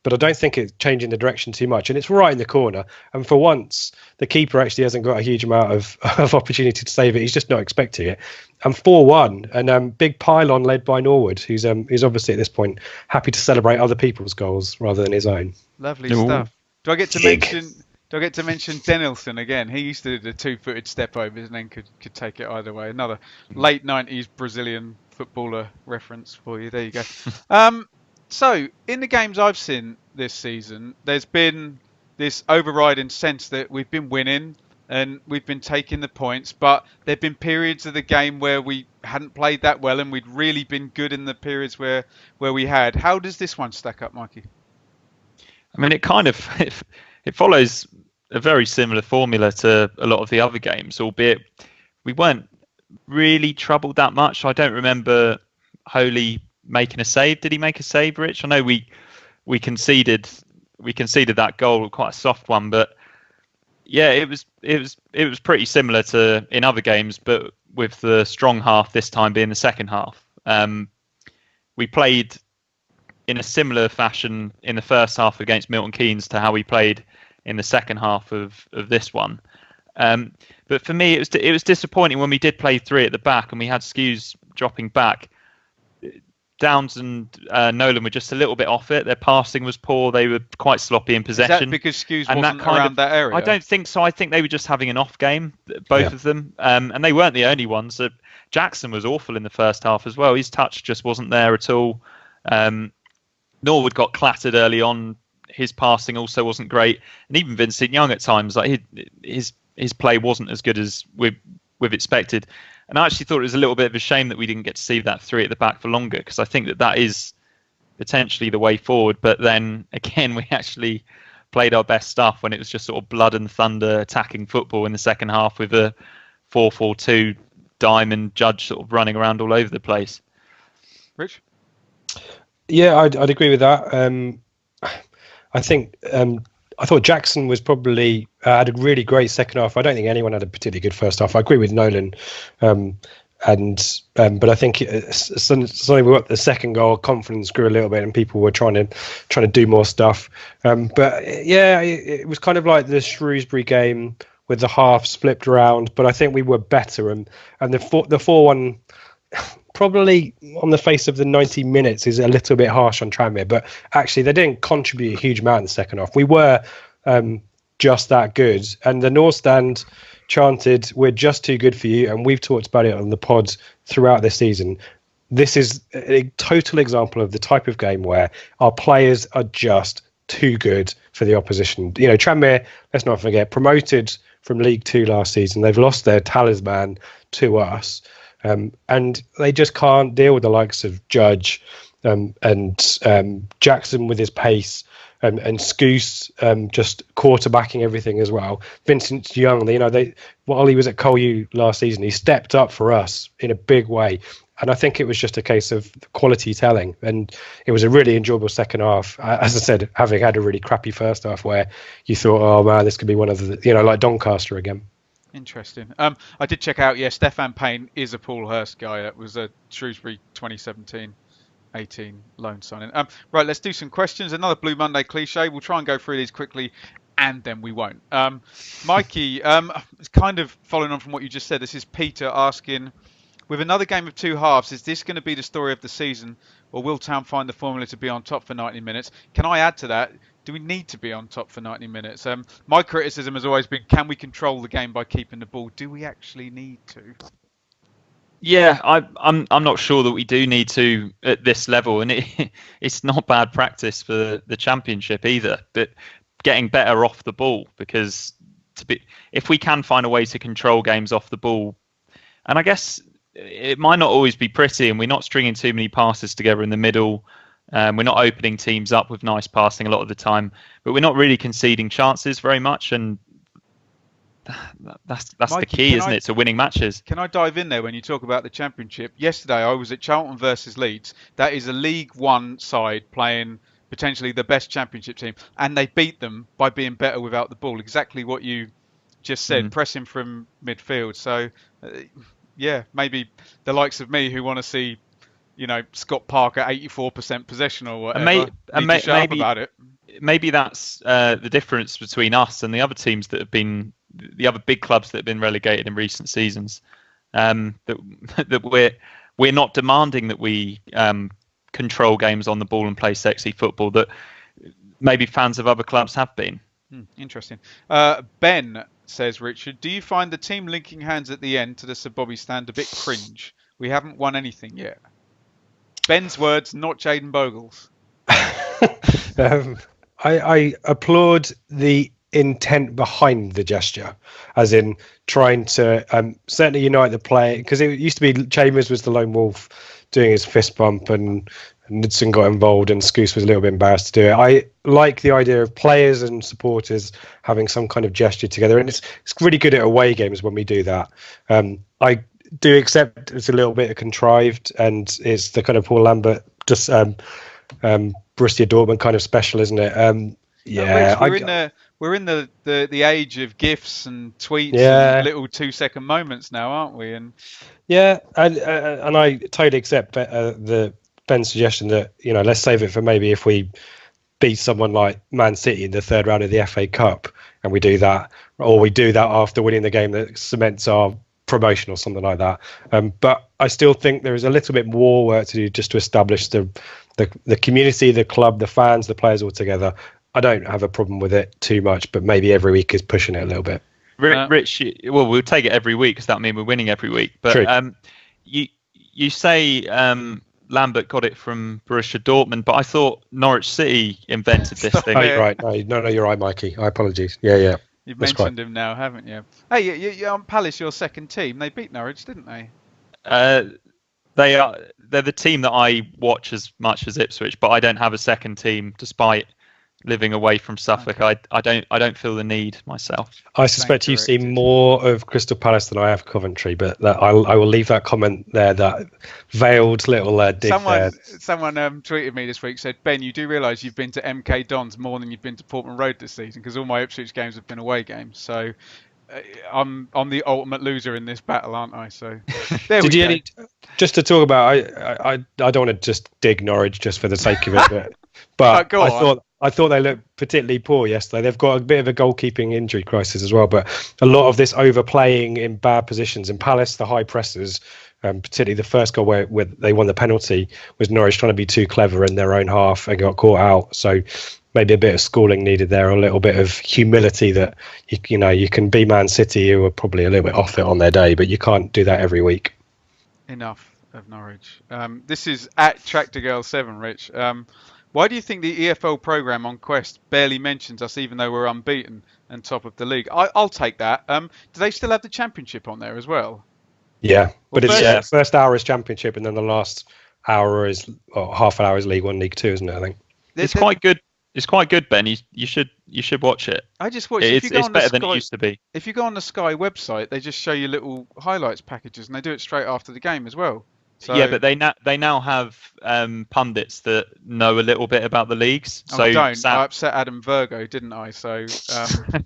but I don't think it's changing the direction too much. And it's right in the corner. And for once, the keeper actually hasn't got a huge amount of opportunity to save it. He's just not expecting it. And 4-1, and big pylon led by Norwood, who's obviously at this point happy to celebrate other people's goals rather than his own. Lovely stuff. Do I get to mention Denilson again? He used to do the 2-footed step overs and then could take it either way. Another late 90s Brazilian footballer reference for you. There you go. So, in the games I've seen this season, there's been this overriding sense that we've been winning and we've been taking the points, but there have been periods of the game where we hadn't played that well, and we'd really been good in the periods where we had. How does this one stack up, Mikey? I mean, it kind of it follows a very similar formula to a lot of the other games, albeit we weren't really troubled that much. I don't remember Holy making a save. Did he make a save, Rich? I know we conceded that goal, quite a soft one, but yeah, it was pretty similar to in other games, but with the strong half this time being the second half. We played in a similar fashion in the first half against Milton Keynes to how we played in the second half of this one. But for me, it was disappointing when we did play three at the back and we had Skews dropping back. Downs and Nolan were just a little bit off it. Their passing was poor. They were quite sloppy in possession. Is that because Skews wasn't around that area? I don't think so. I think they were just having an off game, both of them. And they weren't the only ones. Jackson was awful in the first half as well. His touch just wasn't there at all. Norwood got clattered early on. His passing also wasn't great. And even Vincent Young at times, like his play wasn't as good as we've expected. And I actually thought it was a little bit of a shame that we didn't get to see that three at the back for longer, because I think that is potentially the way forward. But then again, we actually played our best stuff when it was just sort of blood and thunder attacking football in the second half with a 4-4-2 Diamond Judge sort of running around all over the place. Rich? Yeah, I'd agree with that. I think I thought Jackson was probably had a really great second half. I don't think anyone had a particularly good first half. I agree with Nolan, but I think suddenly we got the second goal, confidence grew a little bit, and people were trying to do more stuff. But yeah, it was kind of like the Shrewsbury game with the halves flipped around. But I think we were better, and the 4-1. Probably on the face of the 90 minutes is a little bit harsh on Tranmere, but actually they didn't contribute a huge amount in the second half. We were just that good, and the North Stand chanted, "We're just too good for you," and we've talked about it on the pods throughout this season. This is a total example of the type of game where our players are just too good for the opposition. You know, Tranmere, let's not forget, promoted from League Two last season. They've lost their talisman to us. And they just can't deal with the likes of Judge and Jackson with his pace and Scouse just quarterbacking everything as well. Vincent Young, while he was at Colu last season, he stepped up for us in a big way. And I think it was just a case of quality telling. And it was a really enjoyable second half. As I said, having had a really crappy first half where you thought, oh man, this could be one of the, like Doncaster again. Interesting. I did check out, Stefan Payne is a Paul Hurst guy. That was a Shrewsbury 2017-18 loan signing. Right, let's do some questions. Another Blue Monday cliche. We'll try and go through these quickly, and then we won't. Mikey, it's kind of following on from what you just said. This is Peter asking, with another game of two halves, is this going to be the story of the season, or will Town find the formula to be on top for 90 minutes? Can I add to that? Do we need to be on top for 90 minutes? My criticism has always been, can we control the game by keeping the ball? Do we actually need to? Yeah, I'm not sure that we do need to at this level, and it's not bad practice for the Championship either. But getting better off the ball, because if we can find a way to control games off the ball, and I guess it might not always be pretty, and we're not stringing too many passes together in the middle. We're not opening teams up with nice passing a lot of the time, but we're not really conceding chances very much, and that's Mikey, the key, isn't it, to winning matches? Can I dive in there when you talk about the Championship? Yesterday I was at Charlton versus Leeds. That is a League One side playing potentially the best Championship team, and they beat them by being better without the ball. Exactly what you just said, pressing from midfield. So, maybe the likes of me who want to see Scott Parker 84% possession or whatever. Maybe about it. Maybe that's the difference between us and the other teams that have been the other big clubs that have been relegated in recent seasons. That we're not demanding that we control games on the ball and play sexy football that maybe fans of other clubs have been. Interesting. Ben says, Richard, do you find the team linking hands at the end to the Sir Bobby stand a bit cringe? We haven't won anything yet. Ben's words, not Jaden Bogle's. I applaud the intent behind the gesture, as in trying to certainly unite the play, because it used to be Chambers was the lone wolf doing his fist bump, and Knudsen got involved, and Scouse was a little bit embarrassed to do it. I like the idea of players and supporters having some kind of gesture together, and it's really good at away games when we do that. I do accept it's a little bit contrived, and it's the kind of Paul Lambert just Borussia Dortmund kind of special, isn't it? Yeah, Rich, we're in the age of GIFs and tweets and little 2-second moments now, aren't we? And I totally accept the Ben's suggestion that let's save it for maybe if we beat someone like Man City in the third round of the FA Cup, and we do that, or we do that after winning the game that cements our promotion or something like that. But I still think there is a little bit more work to do just to establish the community, the club, the fans, the players all together. I don't have a problem with it too much, but maybe every week is pushing it a little bit. Rich, well, we'll take it every week because that means we're winning every week. But true. You say Lambert got it from Borussia Dortmund, but I thought Norwich City invented this thing. Oh, you're right. No, you're right, Mikey. I apologize. Yeah. You've mentioned him now, haven't you? Hey, you're on Palace, your second team. They beat Norwich, didn't they? They're the team that I watch as much as Ipswich, but I don't have a second team despite living away from Suffolk. Okay. I don't feel the need myself. I suspect you see more of Crystal Palace than I have Coventry, but I will leave that comment there. That veiled little dig there. Someone tweeted me this week, said, Ben, you do realise you've been to MK Dons more than you've been to Portman Road this season, because all my Ipswich games have been away games. So I'm the ultimate loser in this battle, aren't I? So there we go. Just to talk about, I don't want to just dig Norwich just for the sake of it, but I thought they looked particularly poor yesterday. They've got a bit of a goalkeeping injury crisis as well, but a lot of this overplaying in bad positions. In Palace, the high presses, particularly the first goal where they won the penalty, was Norwich trying to be too clever in their own half and got caught out. So maybe a bit of schooling needed there, a little bit of humility that you can be Man City, who are probably a little bit off it on their day, but you can't do that every week. Enough of Norwich. This is at Tractor Girl 7, Rich. Why do you think the EFL programme on Quest barely mentions us, even though we're unbeaten and top of the league? I'll take that. Do they still have the Championship on there as well? Yeah, but it's first hour is Championship, and then the last hour is half an hour is League One, League Two, isn't it? I think it's quite good. It's quite good, Ben. You should watch it. I just watched it. It's better than it used to be. If you go on the Sky website, they just show you little highlights packages, and they do it straight after the game as well. So, yeah, but they now have pundits that know a little bit about the leagues. So I upset Adam Virgo, didn't I? So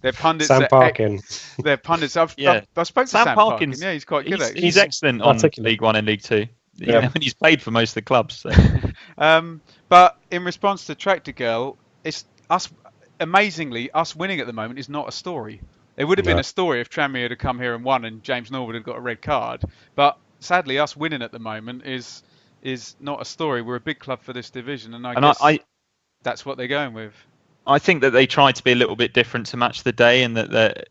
they're pundits. Sam Parkin. They're pundits. I spoke to Sam Parkin. Yeah, he's quite good. He's excellent on League One and League Two. Yeah, and he's played for most of the clubs. So. But in response to Tractor Girl, it's us. Amazingly, us winning at the moment is not a story. It would have been a story if Tranmere had come here and won, and James Norwood had got a red card. But sadly, us winning at the moment is not a story. We're a big club for this division, and I guess that's what they're going with. I think that they try to be a little bit different to match the day, and that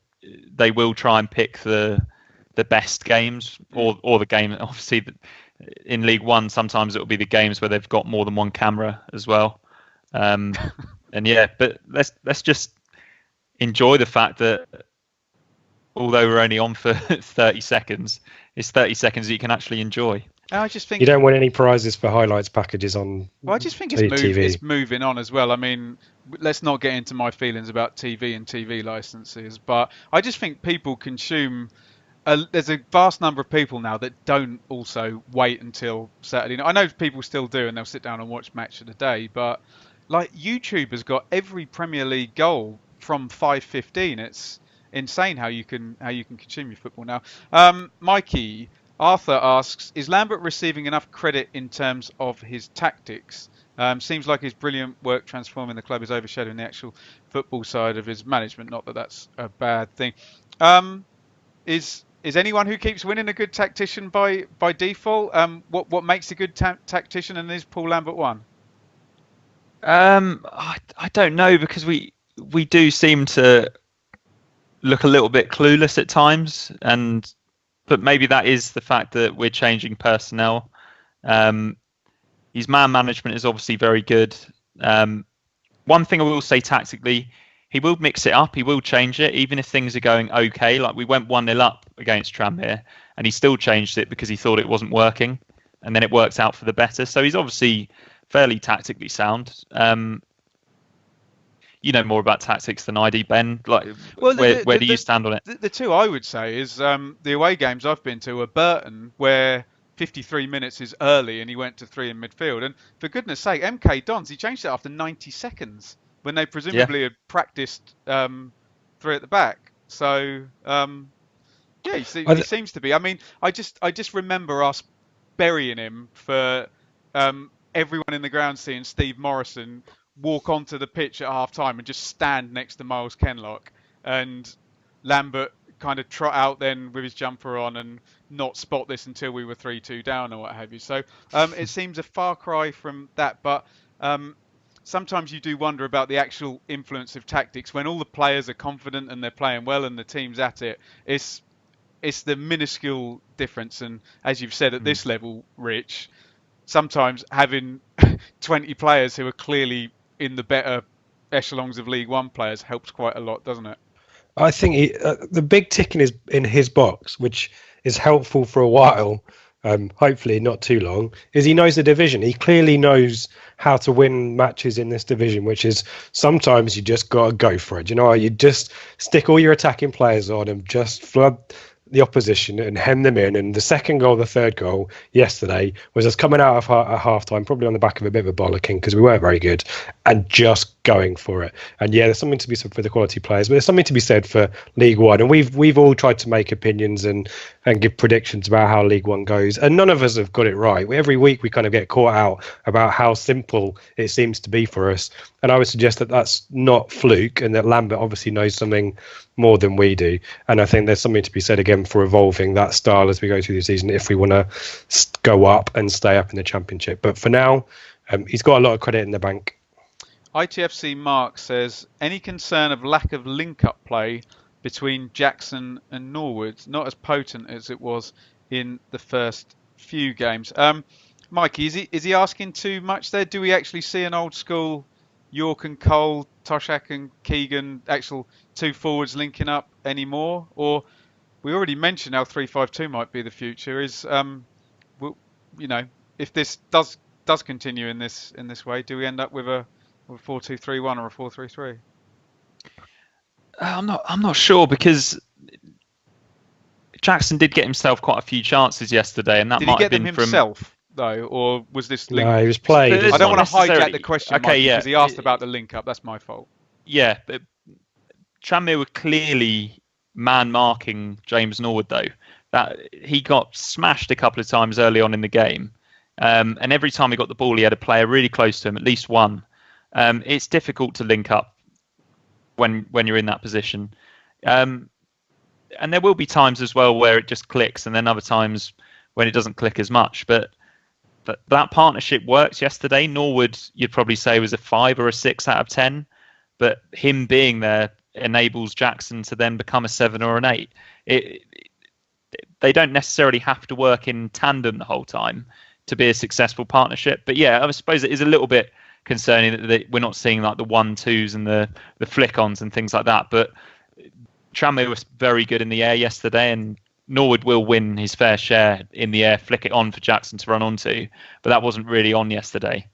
they will try and pick the best games or the game. Obviously, in League One, sometimes it will be the games where they've got more than one camera as well. And yeah, but let's just enjoy the fact that although we're only on for 30 seconds, it's 30 seconds that you can actually enjoy. I just think you don't win any prizes for highlights packages on. Well, I just think it's moving on as well. I mean, let's not get into my feelings about TV and TV licenses, but I just think people consume. There's a vast number of people now that don't also wait until Saturday. I know people still do, and they'll sit down and watch Match of the Day, but like YouTube has got every Premier League goal from 5:15. It's insane how you can consume your football now. Mikey, Arthur asks, is Lambert receiving enough credit in terms of his tactics? Seems like his brilliant work transforming the club is overshadowing the actual football side of his management. Not that that's a bad thing. Is anyone who keeps winning a good tactician by default? What makes a good tactician, and is Paul Lambert one? I don't know, because we do seem to look a little bit clueless at times, but maybe that is the fact that we're changing personnel. His man management is obviously very good. One thing I will say tactically, he will mix it up. He will change it, even if things are going okay. Like we went 1-0 up against Tranmere, and he still changed it because he thought it wasn't working, and then it works out for the better. So he's obviously fairly tactically sound. You know more about tactics than I do, Ben. Like, Well, where do you stand on it? The two I would say is the away games I've been to are Burton, where 53 minutes is early and he went to 3 in midfield. And for goodness sake, MK Dons, he changed it after 90 seconds when they presumably had practiced 3 at the back. So, yeah, he seems to be. I mean, I just remember us burying him for everyone in the ground seeing Steve Morrison walk onto the pitch at half time and just stand next to Miles Kenlock, and Lambert kind of trot out then with his jumper on and not spot this until we were 3-2 down or what have you. So it seems a far cry from that, but sometimes you do wonder about the actual influence of tactics when all the players are confident and they're playing well and the team's at it. It's the minuscule difference, and as you've said at this level, Rich, sometimes having 20 players who are clearly in the better echelons of League One players helps quite a lot, doesn't it? I think the big tick in his box, which is helpful for a while, hopefully not too long, is he knows the division. He clearly knows how to win matches in this division, which is sometimes you just got to go for it. You know, you just stick all your attacking players on and just flood the opposition and hem them in. And the second goal, the third goal yesterday was us coming out of half time, probably on the back of a bit of a bollocking because we weren't very good, and just going for it. And yeah, there's something to be said for the quality players, but there's something to be said for League One. And we've all tried to make opinions and give predictions about how League One goes, and none of us have got it right. Every week we kind of get caught out about how simple it seems to be for us. And I would suggest that that's not fluke, and that Lambert obviously knows something more than we do. And I think there's something to be said again for evolving that style as we go through the season if we want to go up and stay up in the Championship. But for now, he's got a lot of credit in the bank. ITFC Mark says, any concern of lack of link-up play between Jackson and Norwood, not as potent as it was in the first few games. Mikey, is he asking too much there? Do we actually see an old school York and Cole, Toshak and Keegan, actual two forwards linking up anymore? Or we already mentioned how 3-5-2 might be the future. Is if this does continue in this way, do we end up with a 4-2-3-1 or a 4-3-3? I'm not sure, because Jackson did get himself quite a few chances yesterday, and that might have been himself though, or was this linked? No, he was played. I don't want to hijack the question, okay, Mikey, because he asked about the link up. That's my fault. Yeah, but Tranmere were clearly man marking James Norwood though. That he got smashed a couple of times early on in the game, and every time he got the ball, he had a player really close to him, at least one. It's difficult to link up when you're in that position, and there will be times as well where it just clicks, and then other times when it doesn't click as much. But that partnership works yesterday. Norwood, you'd probably say, was a 5 or a 6 out of 10, but him being there enables Jackson to then become a 7 or an 8. They don't necessarily have to work in tandem the whole time to be a successful partnership. But yeah, I suppose it is a little bit concerning that we're not seeing like the 1-2s and the flick-ons and things like that. But Tranmere was very good in the air yesterday, and Norwood will win his fair share in the air, flick it on for Jackson to run onto, but that wasn't really on yesterday.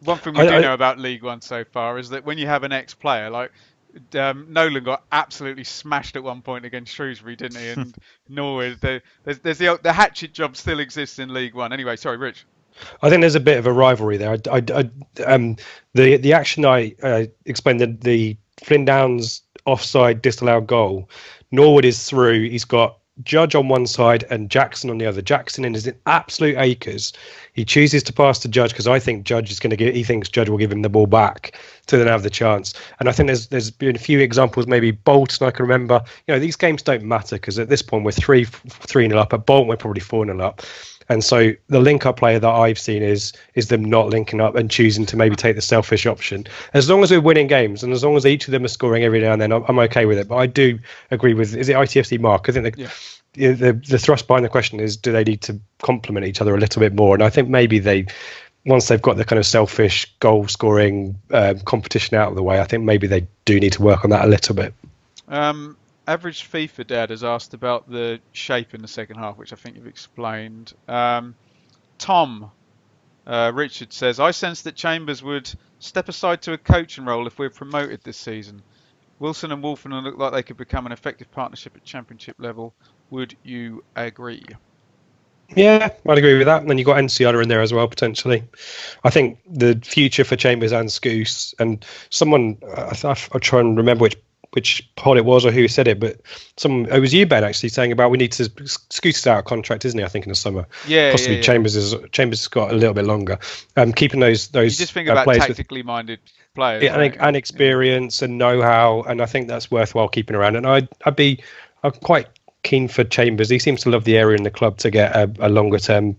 One thing we do know about League One so far is that when you have an ex-player, like Nolan got absolutely smashed at one point against Shrewsbury, didn't he? And Norwood, there's the hatchet job still exists in League One. Anyway, sorry, Rich. I think there's a bit of a rivalry there. The action I explained, the Flynn Downs offside disallowed goal, Norwood is through. He's got Judge on one side and Jackson on the other. Jackson is in absolute acres. He chooses to pass to Judge because I think Judge is going to give. He thinks Judge will give him the ball back to then have the chance. And I think there's been a few examples. Maybe Bolton, I can remember. You know, these games don't matter because at this point we're 3-0 up. At Bolton we're probably 4-0 up. And so the link-up player that I've seen is them not linking up and choosing to maybe take the selfish option. As long as we're winning games and as long as each of them are scoring every now and then, I'm okay with it. But I do agree with, is it ITFC Mark? I think the thrust behind the question is, do they need to complement each other a little bit more? And I think maybe they once they've got the kind of selfish goal scoring competition out of the way, I think maybe they do need to work on that a little bit. Average FIFA Dad has asked about the shape in the second half, which I think you've explained. Tom Richard says, I sense that Chambers would step aside to a coaching role if we're promoted this season. Wilson and Wolfen look like they could become an effective partnership at championship level. Would you agree? Yeah, I'd agree with that. And then you've got Enciada in there as well, potentially. I think the future for Chambers and Scouse, and someone, I'll try and remember which pod it was or who said it, but it was you, Ben, actually saying about we need to, Scouse is out of contract, isn't he, I think, in the summer. Yeah, possibly yeah. Chambers has got a little bit longer. Keeping those you just think about players tactically minded players, yeah, right? and experience and know-how, and I think that's worthwhile keeping around. And I'm quite keen for Chambers. He seems to love the area in the club to get a longer term,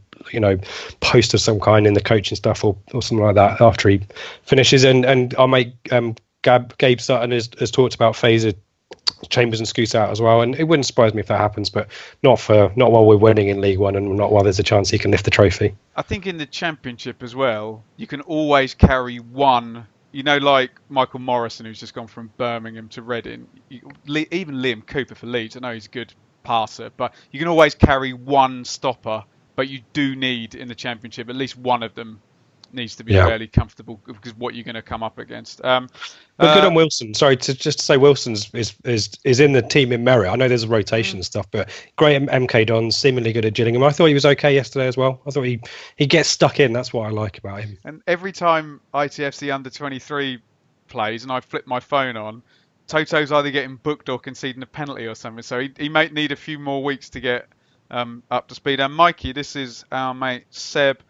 post of some kind in the coaching stuff or something like that after he finishes. And our mate Gabe Sutton has talked about phasing Chambers and Scouse out as well, and it wouldn't surprise me if that happens, but not while we're winning in League One, and not while there's a chance he can lift the trophy. I think in the Championship as well, you can always carry one. Like Michael Morrison, who's just gone from Birmingham to Reading. Even Liam Cooper for Leeds. I know he's a good passer, but you can always carry one stopper. But you do need in the Championship at least one of them needs to be fairly comfortable because what you're going to come up against. But good on Wilson. Sorry, to say Wilson's is in the team in merit. I know there's a rotation stuff, but great MK Dons, seemingly good at Gillingham. I thought he was okay yesterday as well. I thought he gets stuck in. That's what I like about him. And every time ITFC under 23 plays and I flip my phone on, Toto's either getting booked or conceding a penalty or something. So he might need a few more weeks to get up to speed. And Mikey, this is our mate Seb.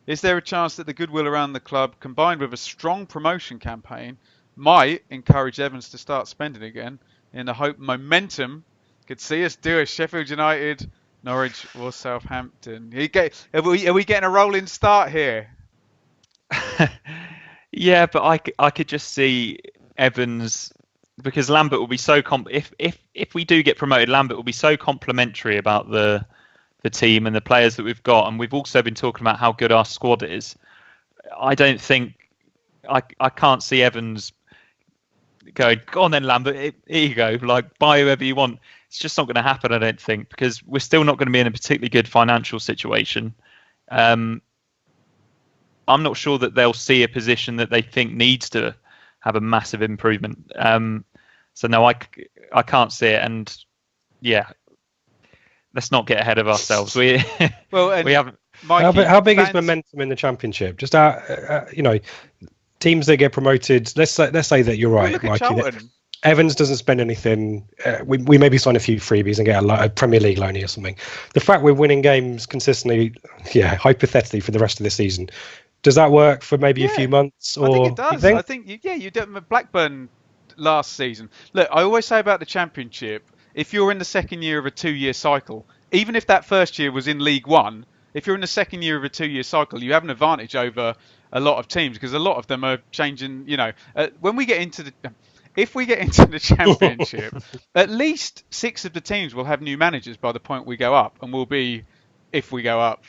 Is there a chance that the goodwill around the club, combined with a strong promotion campaign, might encourage Evans to start spending again in the hope momentum could see us do a Sheffield United, Norwich or Southampton? Are we getting a rolling start here? Yeah, but I could just see Evans, because Lambert will be so if we do get promoted, Lambert will be so complimentary about the team and the players that we've got, and we've also been talking about how good our squad is. I don't think I can't see Evans going, go on then Lambert, here you go, like buy whoever you want. It's just not going to happen, I don't think, because we're still not going to be in a particularly good financial situation. I'm not sure that they'll see a position that they think needs to have a massive improvement. So no, I can't see it, and yeah, let's not get ahead of ourselves. We haven't. Mikey, how big is momentum in the Championship? Just teams that get promoted. Let's say that you're right, Mikey. Evans doesn't spend anything. We maybe sign a few freebies and get a Premier League loanee or something. The fact we're winning games consistently, hypothetically for the rest of the season, does that work for maybe a few months? Or I think it does. I think you did Blackburn last season. Look, I always say about the Championship, if you're in the second year of a 2-year cycle, even if that first year was in League One, if you're in the second year of a 2-year cycle, you have an advantage over a lot of teams because a lot of them are changing. When we get into if we get into the Championship, at least 6 of the teams will have new managers by the point we go up, and we'll be, if we go up,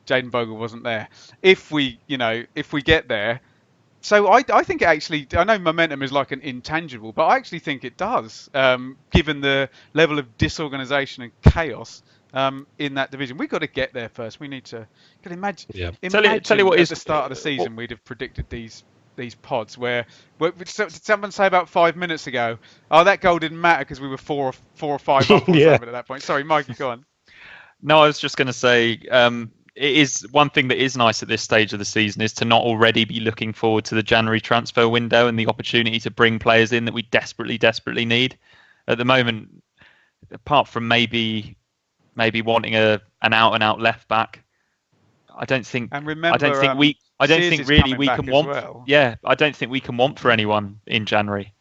Jaden Bogle wasn't there. If we get there. So I think it actually, I know momentum is like an intangible, but I actually think it does, given the level of disorganisation and chaos in that division. We've got to get there first. We need to imagine. Yeah. Tell you what, at the start of the season, we'd have predicted these pods where did someone say about 5 minutes ago, that goal didn't matter because we were 4 or 5 up or something at that point. Sorry, Mikey, go on. No, I was just going to say, it is one thing that is nice at this stage of the season is to not already be looking forward to the January transfer window and the opportunity to bring players in that we desperately need. At the moment, apart from maybe wanting an out and out left back, I don't think. And remember, I don't think really we can want. Well. Yeah, I don't think we can want for anyone in January.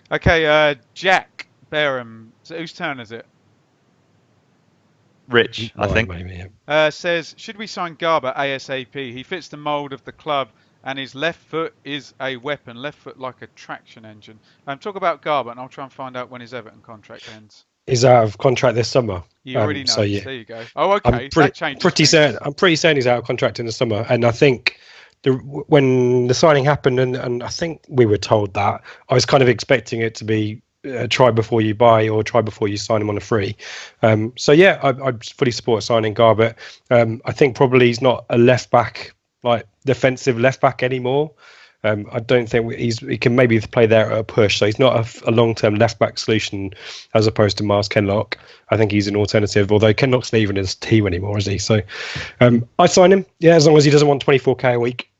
Okay, Jack Barham. So whose turn is it? Rich, I think. Maybe, yeah. Says, should we sign Garber ASAP? He fits the mould of the club and his left foot is a weapon. Left foot like a traction engine. Talk about Garber and I'll try and find out when his Everton contract ends. He's out of contract this summer. You already know. So, yeah. There you go. Oh, okay. I'm pretty certain he's out of contract in the summer. And I think when the signing happened, and I think we were told that, I was kind of expecting it to be try before you buy or try before you sign him on a free. So yeah, I fully support signing Gar, but I think probably he's not a left back, like defensive left back anymore. I don't think he can maybe play there at a push, so he's not a long-term left-back solution as opposed to Miles Kenlock. I think he's an alternative, although Kenlock's not even in his team anymore, is he? So I'd sign him, yeah, as long as he doesn't want 24k a week.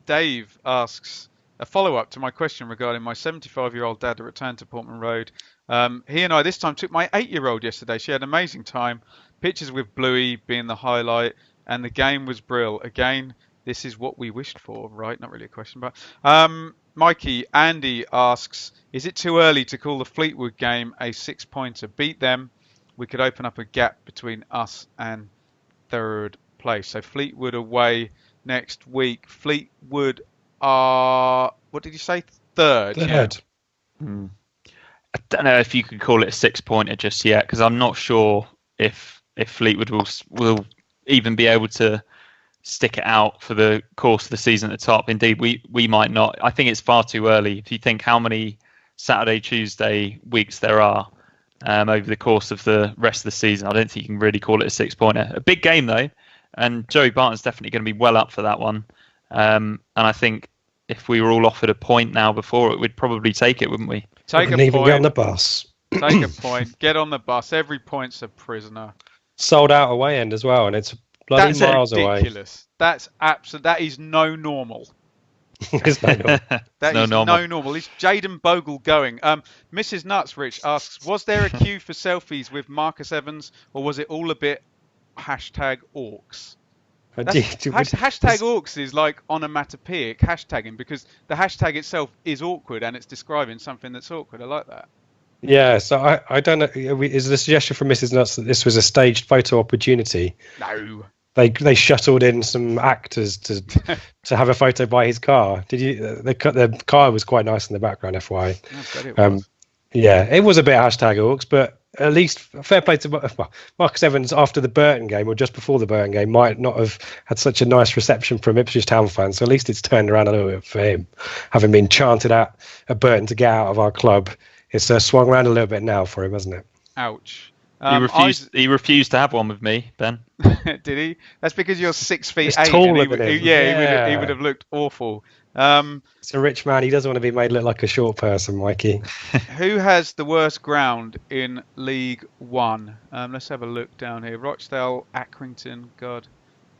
Dave asks a follow-up to my question regarding my 75-year-old dad that returned to Portman Road. He and I this time took my 8-year-old yesterday. She had an amazing time. Pictures with Bluey being the highlight, and the game was brill. Again, this is what we wished for, right? Not really a question, but Mikey, Andy asks, is it too early to call the Fleetwood game a 6-pointer? Beat them, we could open up a gap between us and third place. So Fleetwood away next week. Fleetwood are, what did you say? Third. Third. Yeah. I don't know if you could call it a 6-pointer just yet, because I'm not sure if Fleetwood will even be able to stick it out for the course of the season at the top. Indeed, we might not. I think it's far too early. If you think how many Saturday, Tuesday weeks there are over the course of the rest of the season, I don't think you can really call it a 6-pointer. A big game though, and Joey Barton's definitely going to be well up for that one. And I think if we were all offered a point now before it, we'd probably take it, wouldn't we? Take a even point. get on the bus. Take a point. Get on the bus. Every point's a prisoner. Sold out away end as well, and it's bloody miles ridiculous. That's absolute. That is no normal. It's no normal. That is no normal. Is Jaden Bogle going? Mrs. Nuts Rich asks, was there a queue for selfies with Marcus Evans, or was it all a bit #orcs? Hashtag orcs is like onomatopoeic hashtagging, because the hashtag itself is awkward and it's describing something that's awkward. I like that. Yeah, so I don't know. Is the suggestion from Mrs. Nuts that this was a staged photo opportunity? No. They shuttled in some actors to have a photo by his car. Did you? The car was quite nice in the background, FYI. Yeah, it was a bit #orcs, but at least fair play to Marcus Evans after the Burton game, or just before the Burton game, might not have had such a nice reception from Ipswich Town fans. So at least it's turned around a little bit for him, having been chanted at Burton to get out of our club. It's swung around a little bit now for him, hasn't it? Ouch. He refused to have one with me, Ben. Did he? That's because you're 6'8". Taller than him. He would have looked awful. It's a rich man. He doesn't want to be made look like a short person, Mikey. Who has the worst ground in League One? Let's have a look down here. Rochdale, Accrington, God.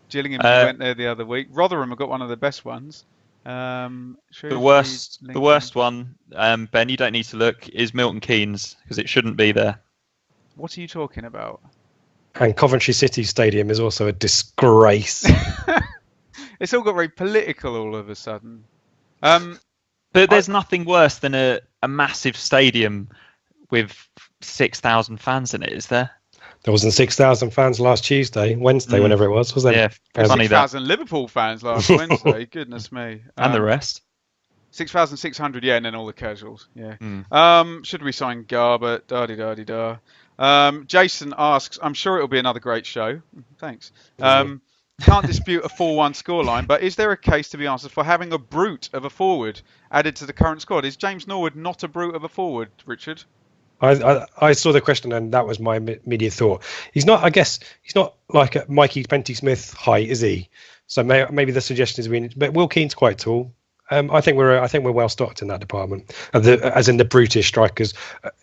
Gillingham went there the other week. Rotherham have got one of the best ones. The worst one, Ben, you don't need to look, is Milton Keynes, because it shouldn't be there. What are you talking about? And Coventry City Stadium is also a disgrace. It's all got very political all of a sudden. But there's nothing worse than a massive stadium with 6,000 fans in it, is there? There wasn't 6,000 fans last Wednesday, whenever it was there? Yeah, 6,000 Liverpool fans last Wednesday. Goodness me. And the rest. 6,600, yeah, and then all the casuals. Yeah. Should we sign Garber? Da-di-da-di-da. Jason asks, I'm sure it'll be another great show. Thanks. Can't dispute a 4-1 scoreline, but is there a case to be answered for having a brute of a forward added to the current squad? Is James Norwood not a brute of a forward, Richard? I saw the question and that was my immediate thought. He's not, I guess, he's not like a Mikey Penty Smith height, is he? So maybe the suggestion is but Will Keane's quite tall. I think we're well stocked in that department, as in the brutish strikers.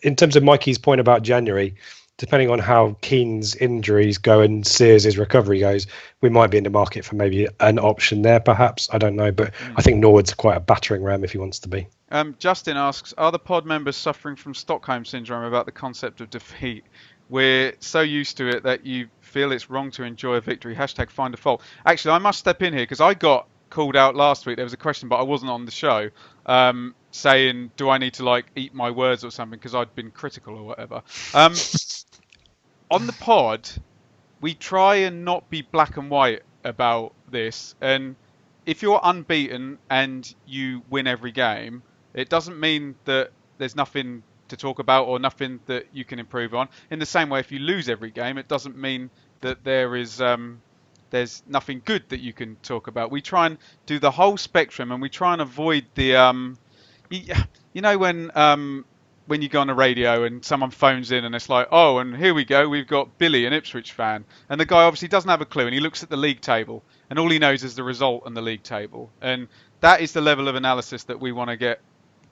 In terms of Mikey's point about January, depending on how Keane's injuries go and Sears' recovery goes, we might be in the market for maybe an option there, perhaps. I don't know, but I think Norwood's quite a battering ram if he wants to be. Justin asks, are the pod members suffering from Stockholm syndrome about the concept of defeat? We're so used to it that you feel it's wrong to enjoy a victory. #find a fault. Actually, I must step in here because I got called out last week. There was a question, but I wasn't on the show, saying, do I need to eat my words or something because I'd been critical or whatever. On the pod, we try and not be black and white about this. And if you're unbeaten and you win every game, it doesn't mean that there's nothing to talk about or nothing that you can improve on. In the same way, if you lose every game, it doesn't mean that there's there's nothing good that you can talk about. We try and do the whole spectrum, and we try and avoid the you know when you go on the radio and someone phones in and it's like, oh, and here we go, we've got Billy, an Ipswich fan, and the guy obviously doesn't have a clue, and he looks at the league table, and all he knows is the result and the league table, and that is the level of analysis that we want to get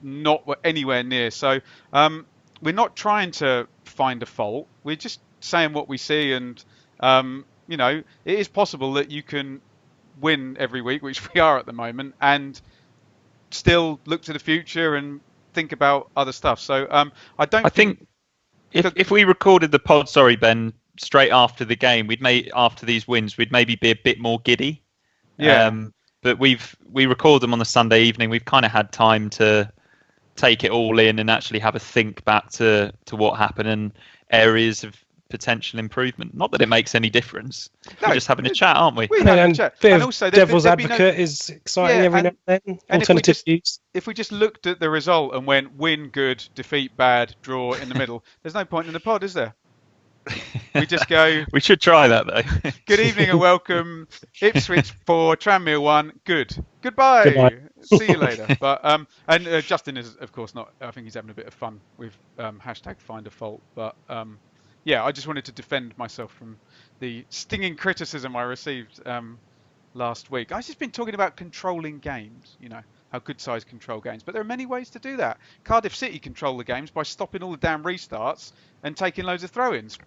not anywhere near. So we're not trying to find a fault. We're just saying what we see, and you know, it is possible that you can win every week, which we are at the moment, and still look to the future and think about other stuff. So I think if we recorded the pod, sorry Ben, straight after the game, after these wins, we'd maybe be a bit more giddy. Yeah. But we record them on the Sunday evening. We've kind of had time to take it all in and actually have a think back to what happened and areas of potential improvement. Not that it makes any difference. No, we're just having a chat, aren't we? We're having a chat. Bit And of also, devil's advocate is exciting every now and then. Alternative views. If we just looked at the result and went win good, defeat bad, draw in the middle, there's no point in the pod, is there? We just go. We should try that though. Good evening and welcome, Ipswich 4, Tranmere 1. Goodbye. See you later. But and Justin is of course not. I think he's having a bit of fun with hashtag find a fault. But yeah, I just wanted to defend myself from the stinging criticism I received last week. I've just been talking about controlling games. You know how good sides control games, but there are many ways to do that. Cardiff City control the games by stopping all the damn restarts and taking loads of throw-ins.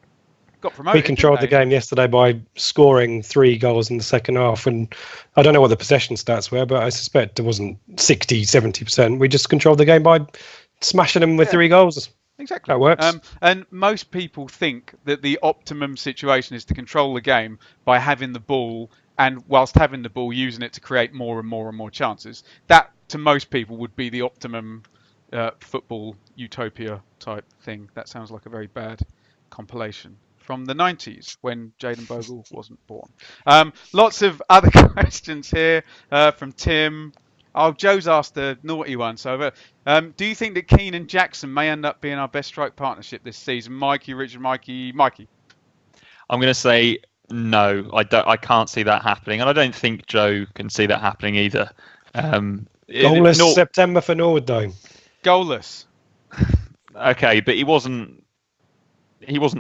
Got promoted. We controlled the game yesterday by scoring 3 goals in the second half, and I don't know what the possession stats were, but I suspect it wasn't 60, 70%. We just controlled the game by smashing them with 3 goals. Exactly. That works. And most people think that the optimum situation is to control the game by having the ball and whilst having the ball, using it to create more and more and more chances. That, to most people, would be the optimum football utopia type thing. That sounds like a very bad compilation from the 90s when Jayden Bogle wasn't born. Lots of other questions here from Tim. Oh, Joe's asked a naughty one. So, do you think that Keane and Jackson may end up being our best strike partnership this season? Mikey, Richard, Mikey. I'm going to say no. I can't see that happening, and I don't think Joe can see that happening either. Goalless September for Norwood, though. Goalless. Okay, but he wasn't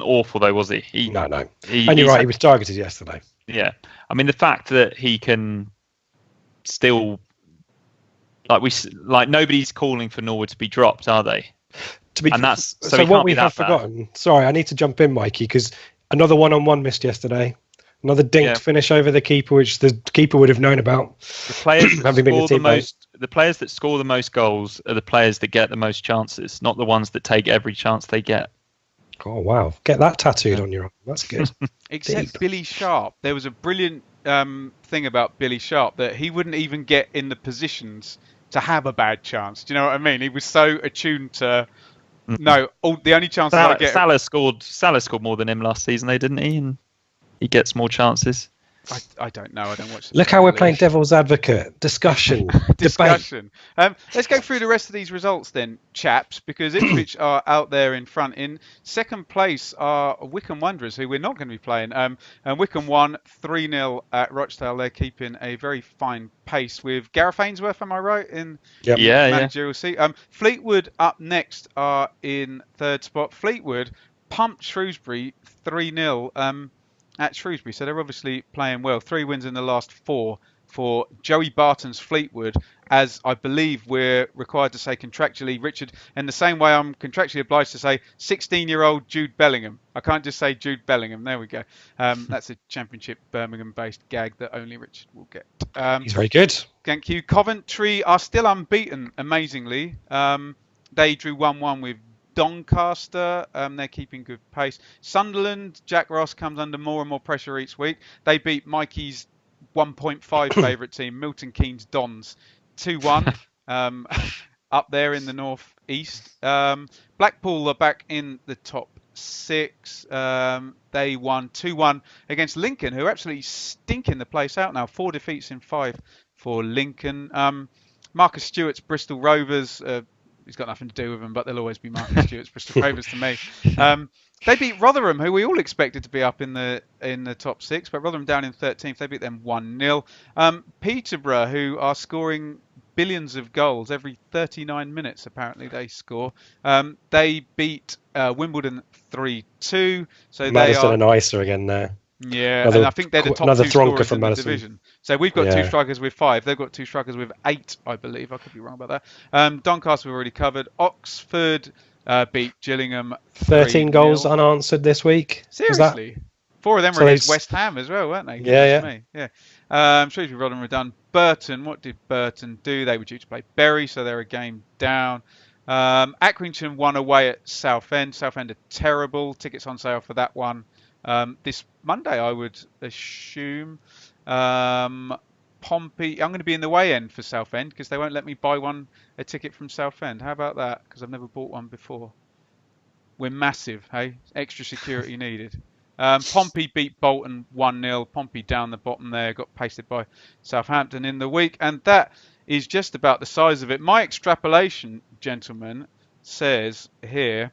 awful though, was he? No. And you're right, he was targeted yesterday. Yeah, I mean the fact that he can still nobody's calling for Norwood to be dropped, are they? So what we have forgotten. Sorry, I need to jump in, Mikey, because another one-on-one missed yesterday. Another dinked finish over the keeper, which the keeper would have known about. The players the players that score the most goals are the players that get the most chances, not the ones that take every chance they get. Oh wow! Get that tattooed on your arm. That's good. Except Deep. Billy Sharp. There was a brilliant thing about Billy Sharp that he wouldn't even get in the positions to have a bad chance. Do you know what I mean? He was so attuned to the only chances I get. Salah scored more than him last season, though, didn't he? And he gets more chances. I don't know. I don't watch. Look how we're playing devil's advocate. Discussion. Discussion. Let's go through the rest of these results then, chaps, because Ipswich are out there in front. In second place are Wycombe Wanderers, who we're not going to be playing. And Wycombe won 3-0 at Rochdale. They're keeping a very fine pace with Gareth Ainsworth, am I right? Managerial seat. Fleetwood up next are in third spot. Fleetwood pumped Shrewsbury 3-0. At Shrewsbury, so they're obviously playing well. 3 wins in the last 4 for Joey Barton's Fleetwood, as I believe we're required to say contractually, Richard, in the same way I'm contractually obliged to say 16-year-old Jude Bellingham. I can't just say Jude Bellingham. There we go. That's a Championship Birmingham-based gag that only Richard will get. He's very good. Thank you. Coventry are still unbeaten, amazingly. They drew 1-1 with Doncaster, they're keeping good pace. Sunderland, Jack Ross comes under more and more pressure each week. They beat Mikey's 1.5 favourite team, Milton Keynes Dons, 2-1 up there in the north east. Blackpool are back in the top 6. They won 2-1 against Lincoln, who are absolutely stinking the place out now. 4 defeats in 5 for Lincoln. Marcus Stewart's Bristol Rovers he's got nothing to do with them, but they'll always be Marcus Stewart's Bristol Rovers to me. They beat Rotherham, who we all expected to be up in the top 6, but Rotherham down in 13th. They beat them 1-0. Peterborough, who are scoring billions of goals every 39 minutes, apparently they score. They beat Wimbledon 3-2. So Madison they are and Isa again there. Yeah, and I think they're the top 2 scorers in the division. So we've got 2 strikers with 5. They've got 2 strikers with 8, I believe. I could be wrong about that. Doncaster we've already covered. Oxford beat Gillingham 13 goals unanswered this week. Seriously? 4 of them were against West Ham as well, weren't they? Yeah. Shrewsbury Rotherham were done. Burton, what did Burton do? They were due to play Bury, so they're a game down. Accrington won away at Southend. Southend are terrible. Tickets on sale for that one this Monday, I would assume. Pompey, I'm going to be in the way end for Southend because they won't let me buy a ticket from Southend. How about that? Because I've never bought one before. We're massive, hey? Extra security needed. Pompey beat Bolton 1-0. Pompey down the bottom there, got pasted by Southampton in the week. And that is just about the size of it. My extrapolation, gentlemen, says here,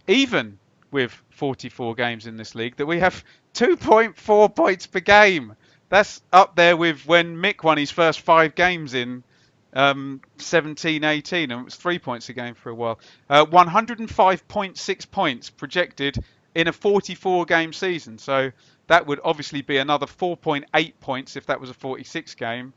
even with 44 games in this league, that we have 2.4 points per game. That's up there with when Mick won his first 5 games in 17-18, and it was 3 points a game for a while. 105.6 points projected in a 44 game season. So that would obviously be another 4.8 points if that was a 46 game,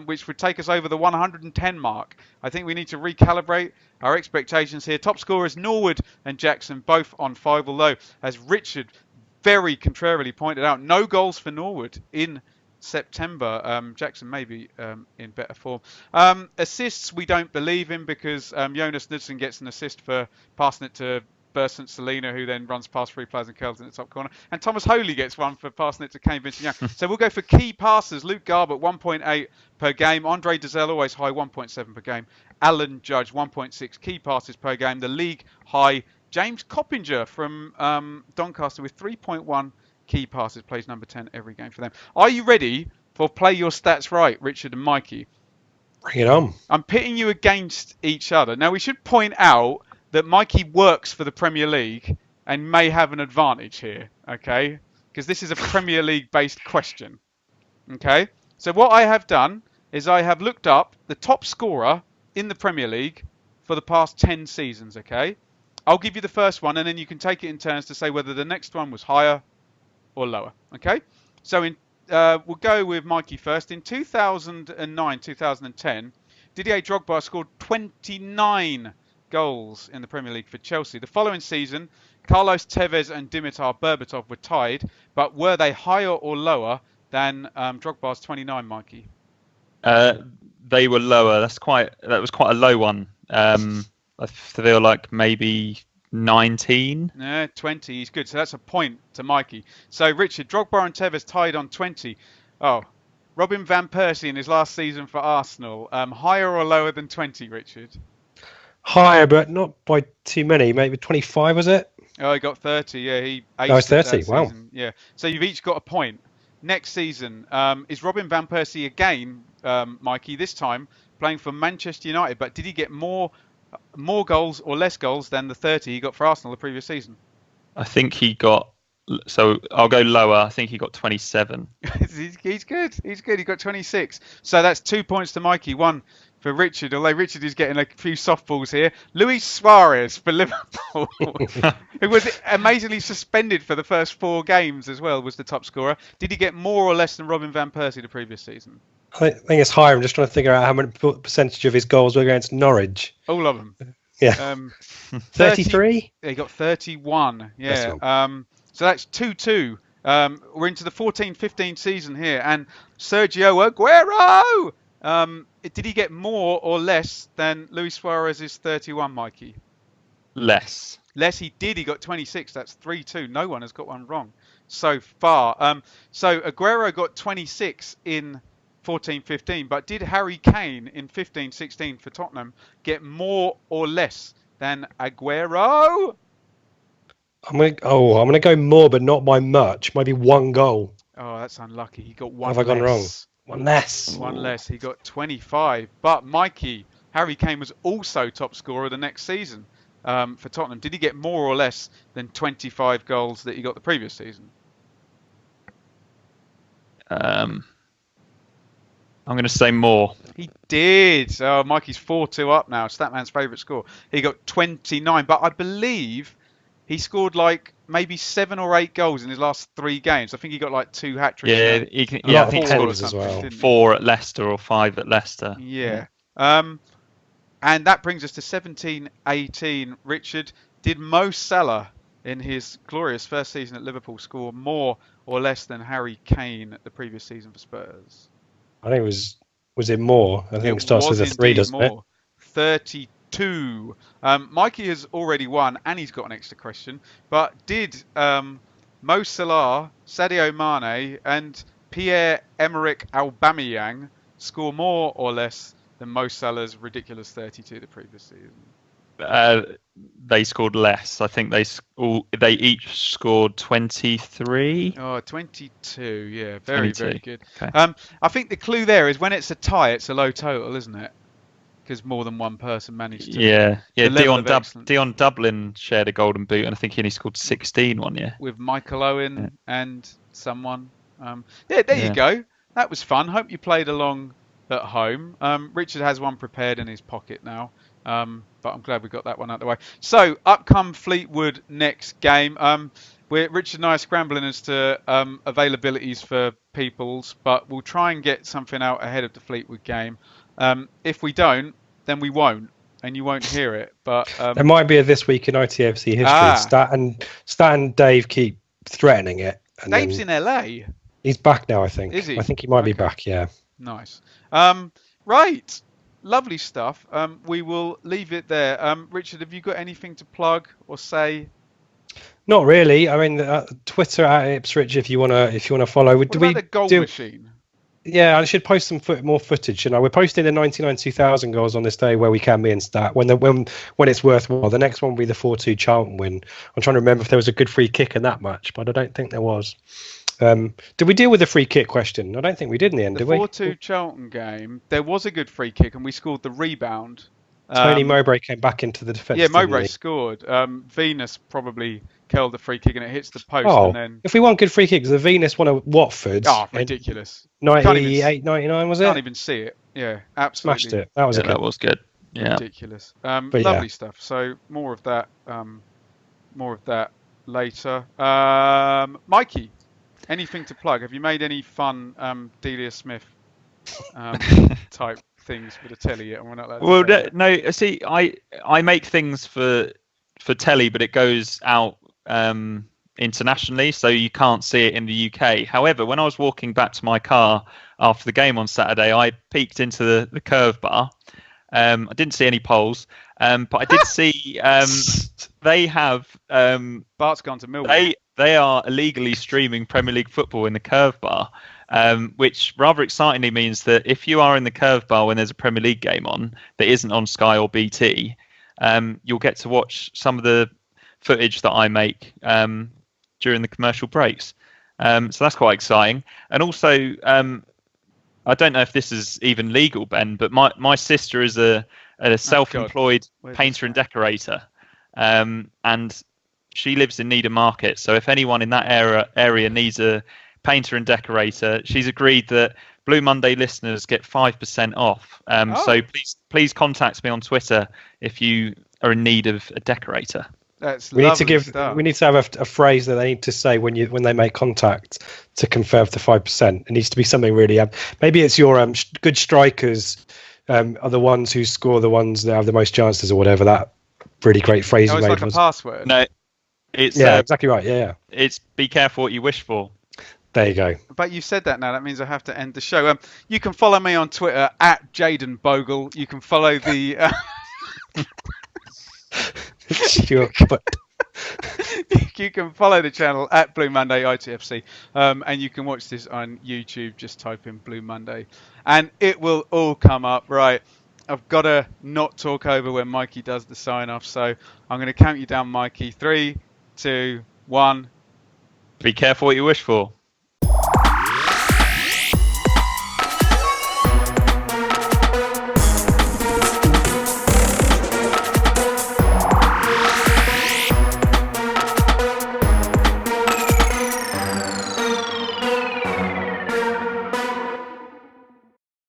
which would take us over the 110 mark. I think we need to recalibrate our expectations here. Top scorers Norwood and Jackson both on 5, although as Richard very contrarily pointed out, no goals for Norwood in September. Jackson may be in better form. Assists we don't believe in because Jonas Knudsen gets an assist for passing it to Bersant Selina, who then runs past 3 players and curls in the top corner. And Thomas Holy gets one for passing it to Kane Vincent Young. So we'll go for key passers. Luke Garbutt, 1.8 per game. Andre Dezelle, always high, 1.7 per game. Alan Judge, 1.6 key passes per game. The league high, James Coppinger from Doncaster with 3.1 key passes, plays number 10 every game for them. Are you ready for Play Your Stats Right, Richard and Mikey? Bring it on. I'm pitting you against each other. Now, we should point out that Mikey works for the Premier League and may have an advantage here, okay? Because this is a Premier League-based question, okay? So what I have done is I have looked up the top scorer in the Premier League for the past 10 seasons, okay? I'll give you the first one, and then you can take it in turns to say whether the next one was higher or lower, okay? So we'll go with Mikey first. In 2009, 2010, Didier Drogba scored 29 goals in the Premier League for Chelsea. The following season, Carlos Tevez and Dimitar Berbatov were tied, but were they higher or lower than Drogba's 29, Mikey? They were lower. That was quite a low one. I feel like maybe 19. Yeah, 20. He's good. So that's a point to Mikey. So Richard, Drogba and Tevez tied on 20. Oh, Robin van Persie in his last season for Arsenal, higher or lower than 20, Richard? Higher, but not by too many. Maybe 25, was it? Oh, he got 30. Yeah, he aced 30. Wow. Season. Yeah. So you've each got a point. Next season, is Robin van Persie again, Mikey, this time playing for Manchester United, but did he get more goals or less goals than the 30 he got for Arsenal the previous season? I think he got, so I'll go lower. I think he got 27. He's good. He got 26. So that's 2 points to Mikey, 1 for Richard, although Richard is getting a few softballs here. Luis Suarez for Liverpool, who was amazingly suspended for the first 4 games as well, was the top scorer. Did he get more or less than Robin van Persie the previous season? I think it's higher. I'm just trying to figure out how many percentage of his goals were against Norwich. All of them. Yeah. 33? He got 31. Yeah. So that's 2-2. We're into the 14-15 season here. And Sergio Aguero! Did he get more or less than Luis Suarez's 31, Mikey? Less. Less he did. He got 26. That's 3-2. No one has got one wrong so far. So Aguero got 26 in 14-15, but did Harry Kane in 15-16 for Tottenham get more or less than Aguero? I'm gonna go more, but not by much. Maybe 1 goal. Oh, that's unlucky. He got 1 Have I gone wrong? 1 less. 1 less. He got 25. But Mikey Harry Kane was also top scorer the next season for Tottenham. Did he get more or less than 25 goals that he got the previous season? I'm going to say more. He did. Oh, Mikey's 4-2 up now. It's that man's favourite score. He got 29, but I believe he scored like maybe 7 or 8 goals in his last 3 games. I think he got like 2 hat-tricks. Yeah, I think pens as well. 4 at Leicester or 5 at Leicester. Yeah. And that brings us to 17-18. Richard, did Mo Salah in his glorious first season at Liverpool score more or less than Harry Kane the previous season for Spurs? I think it was it more? I think it starts with a 3, doesn't it? 32. Mikey has already won, and he's got an extra question. But did Mo Salah, Sadio Mane, and Pierre-Emerick Aubameyang score more or less than Mo Salah's ridiculous 32 the previous season? They scored less. I think they each scored 23. Oh, 22. Yeah, very 22. Very good. Okay. I think the clue there is when it's a tie, it's a low total, isn't it? Because more than one person managed to. Yeah. Dion Dion Dublin shared a golden boot, and I think he only scored 16 one year. With Michael Owen and someone. There you go. That was fun. Hope you played along at home. Richard has one prepared in his pocket now. But I'm glad we got that one out of the way. So, up come Fleetwood next game. Richard and I are scrambling as to availabilities for people's, but we'll try and get something out ahead of the Fleetwood game. If we don't, then we won't, and you won't hear it. But there might be a This Week in ITFC history. Stat and Dave keep threatening it. And Dave's in LA. He's back now, I think. Is he? I think he might be back, yeah. Nice. Right. Lovely stuff. We will leave it there. Richard, have you got anything to plug or say? Not really. I mean, Twitter at Ipswich if you wanna follow. What about the goal machine? Yeah, I should post some more footage. We're posting the 99-2000 goals on this day where we can be in stat when it's worthwhile. The next one will be the 4-2 Charlton win. I'm trying to remember if there was a good free kick in that match, but I don't think there was. Did we deal with the free kick question? I don't think we did in the end, did we? The 4-2 Charlton game, there was a good free kick and we scored the rebound. Tony Mowbray came back into the defence. Yeah, Mowbray scored. Venus probably curled the free kick and it hits the post. Oh, and then... if we want good free kicks, the Venus won at Watford. Oh, ridiculous. 98, 99 was it? Can't even see it. Yeah, absolutely. Smashed it. That was that was good. Yeah. Ridiculous. Lovely stuff. So more of that later. Mikey, anything to plug? Have you made any fun Delia Smith type things for the telly yet? We're not allowed to no. See, I make things for telly, but it goes out internationally, so you can't see it in the UK. However, when I was walking back to my car after the game on Saturday, I peeked into the curve bar. I didn't see any polls, but I did see they have. Bart's gone to Millwall. They are illegally streaming Premier League football in the curve bar, which rather excitingly means that if you are in the curve bar when there's a Premier League game on that isn't on Sky or BT, you'll get to watch some of the footage that I make during the commercial breaks. So that's quite exciting. And also, I don't know if this is even legal, Ben, but my sister is a self-employed painter and decorator, and she lives in Needham Market. So if anyone in that area needs a painter and decorator, she's agreed that Blue Monday listeners get 5% off. So please contact me on Twitter if you are in need of a decorator. We need to have a phrase that they need to say when they make contact to confirm the 5%. It needs to be something really. Maybe it's your good strikers are the ones who score the ones that have the most chances or whatever. That really great phrase you made was. Like a password. No, it's exactly right. Yeah. It's be careful what you wish for. There you go. But you've said that now. That means I have to end the show. You can follow me on Twitter at Jaden Bogle. You can follow the. You can follow the channel at Blue Monday ITFC, and you can watch this on YouTube. Just type in Blue Monday, and it will all come up. Right, I've got to not talk over when Mikey does the sign off, so I'm going to count you down, Mikey. 3, 2, 1. Be careful what you wish for.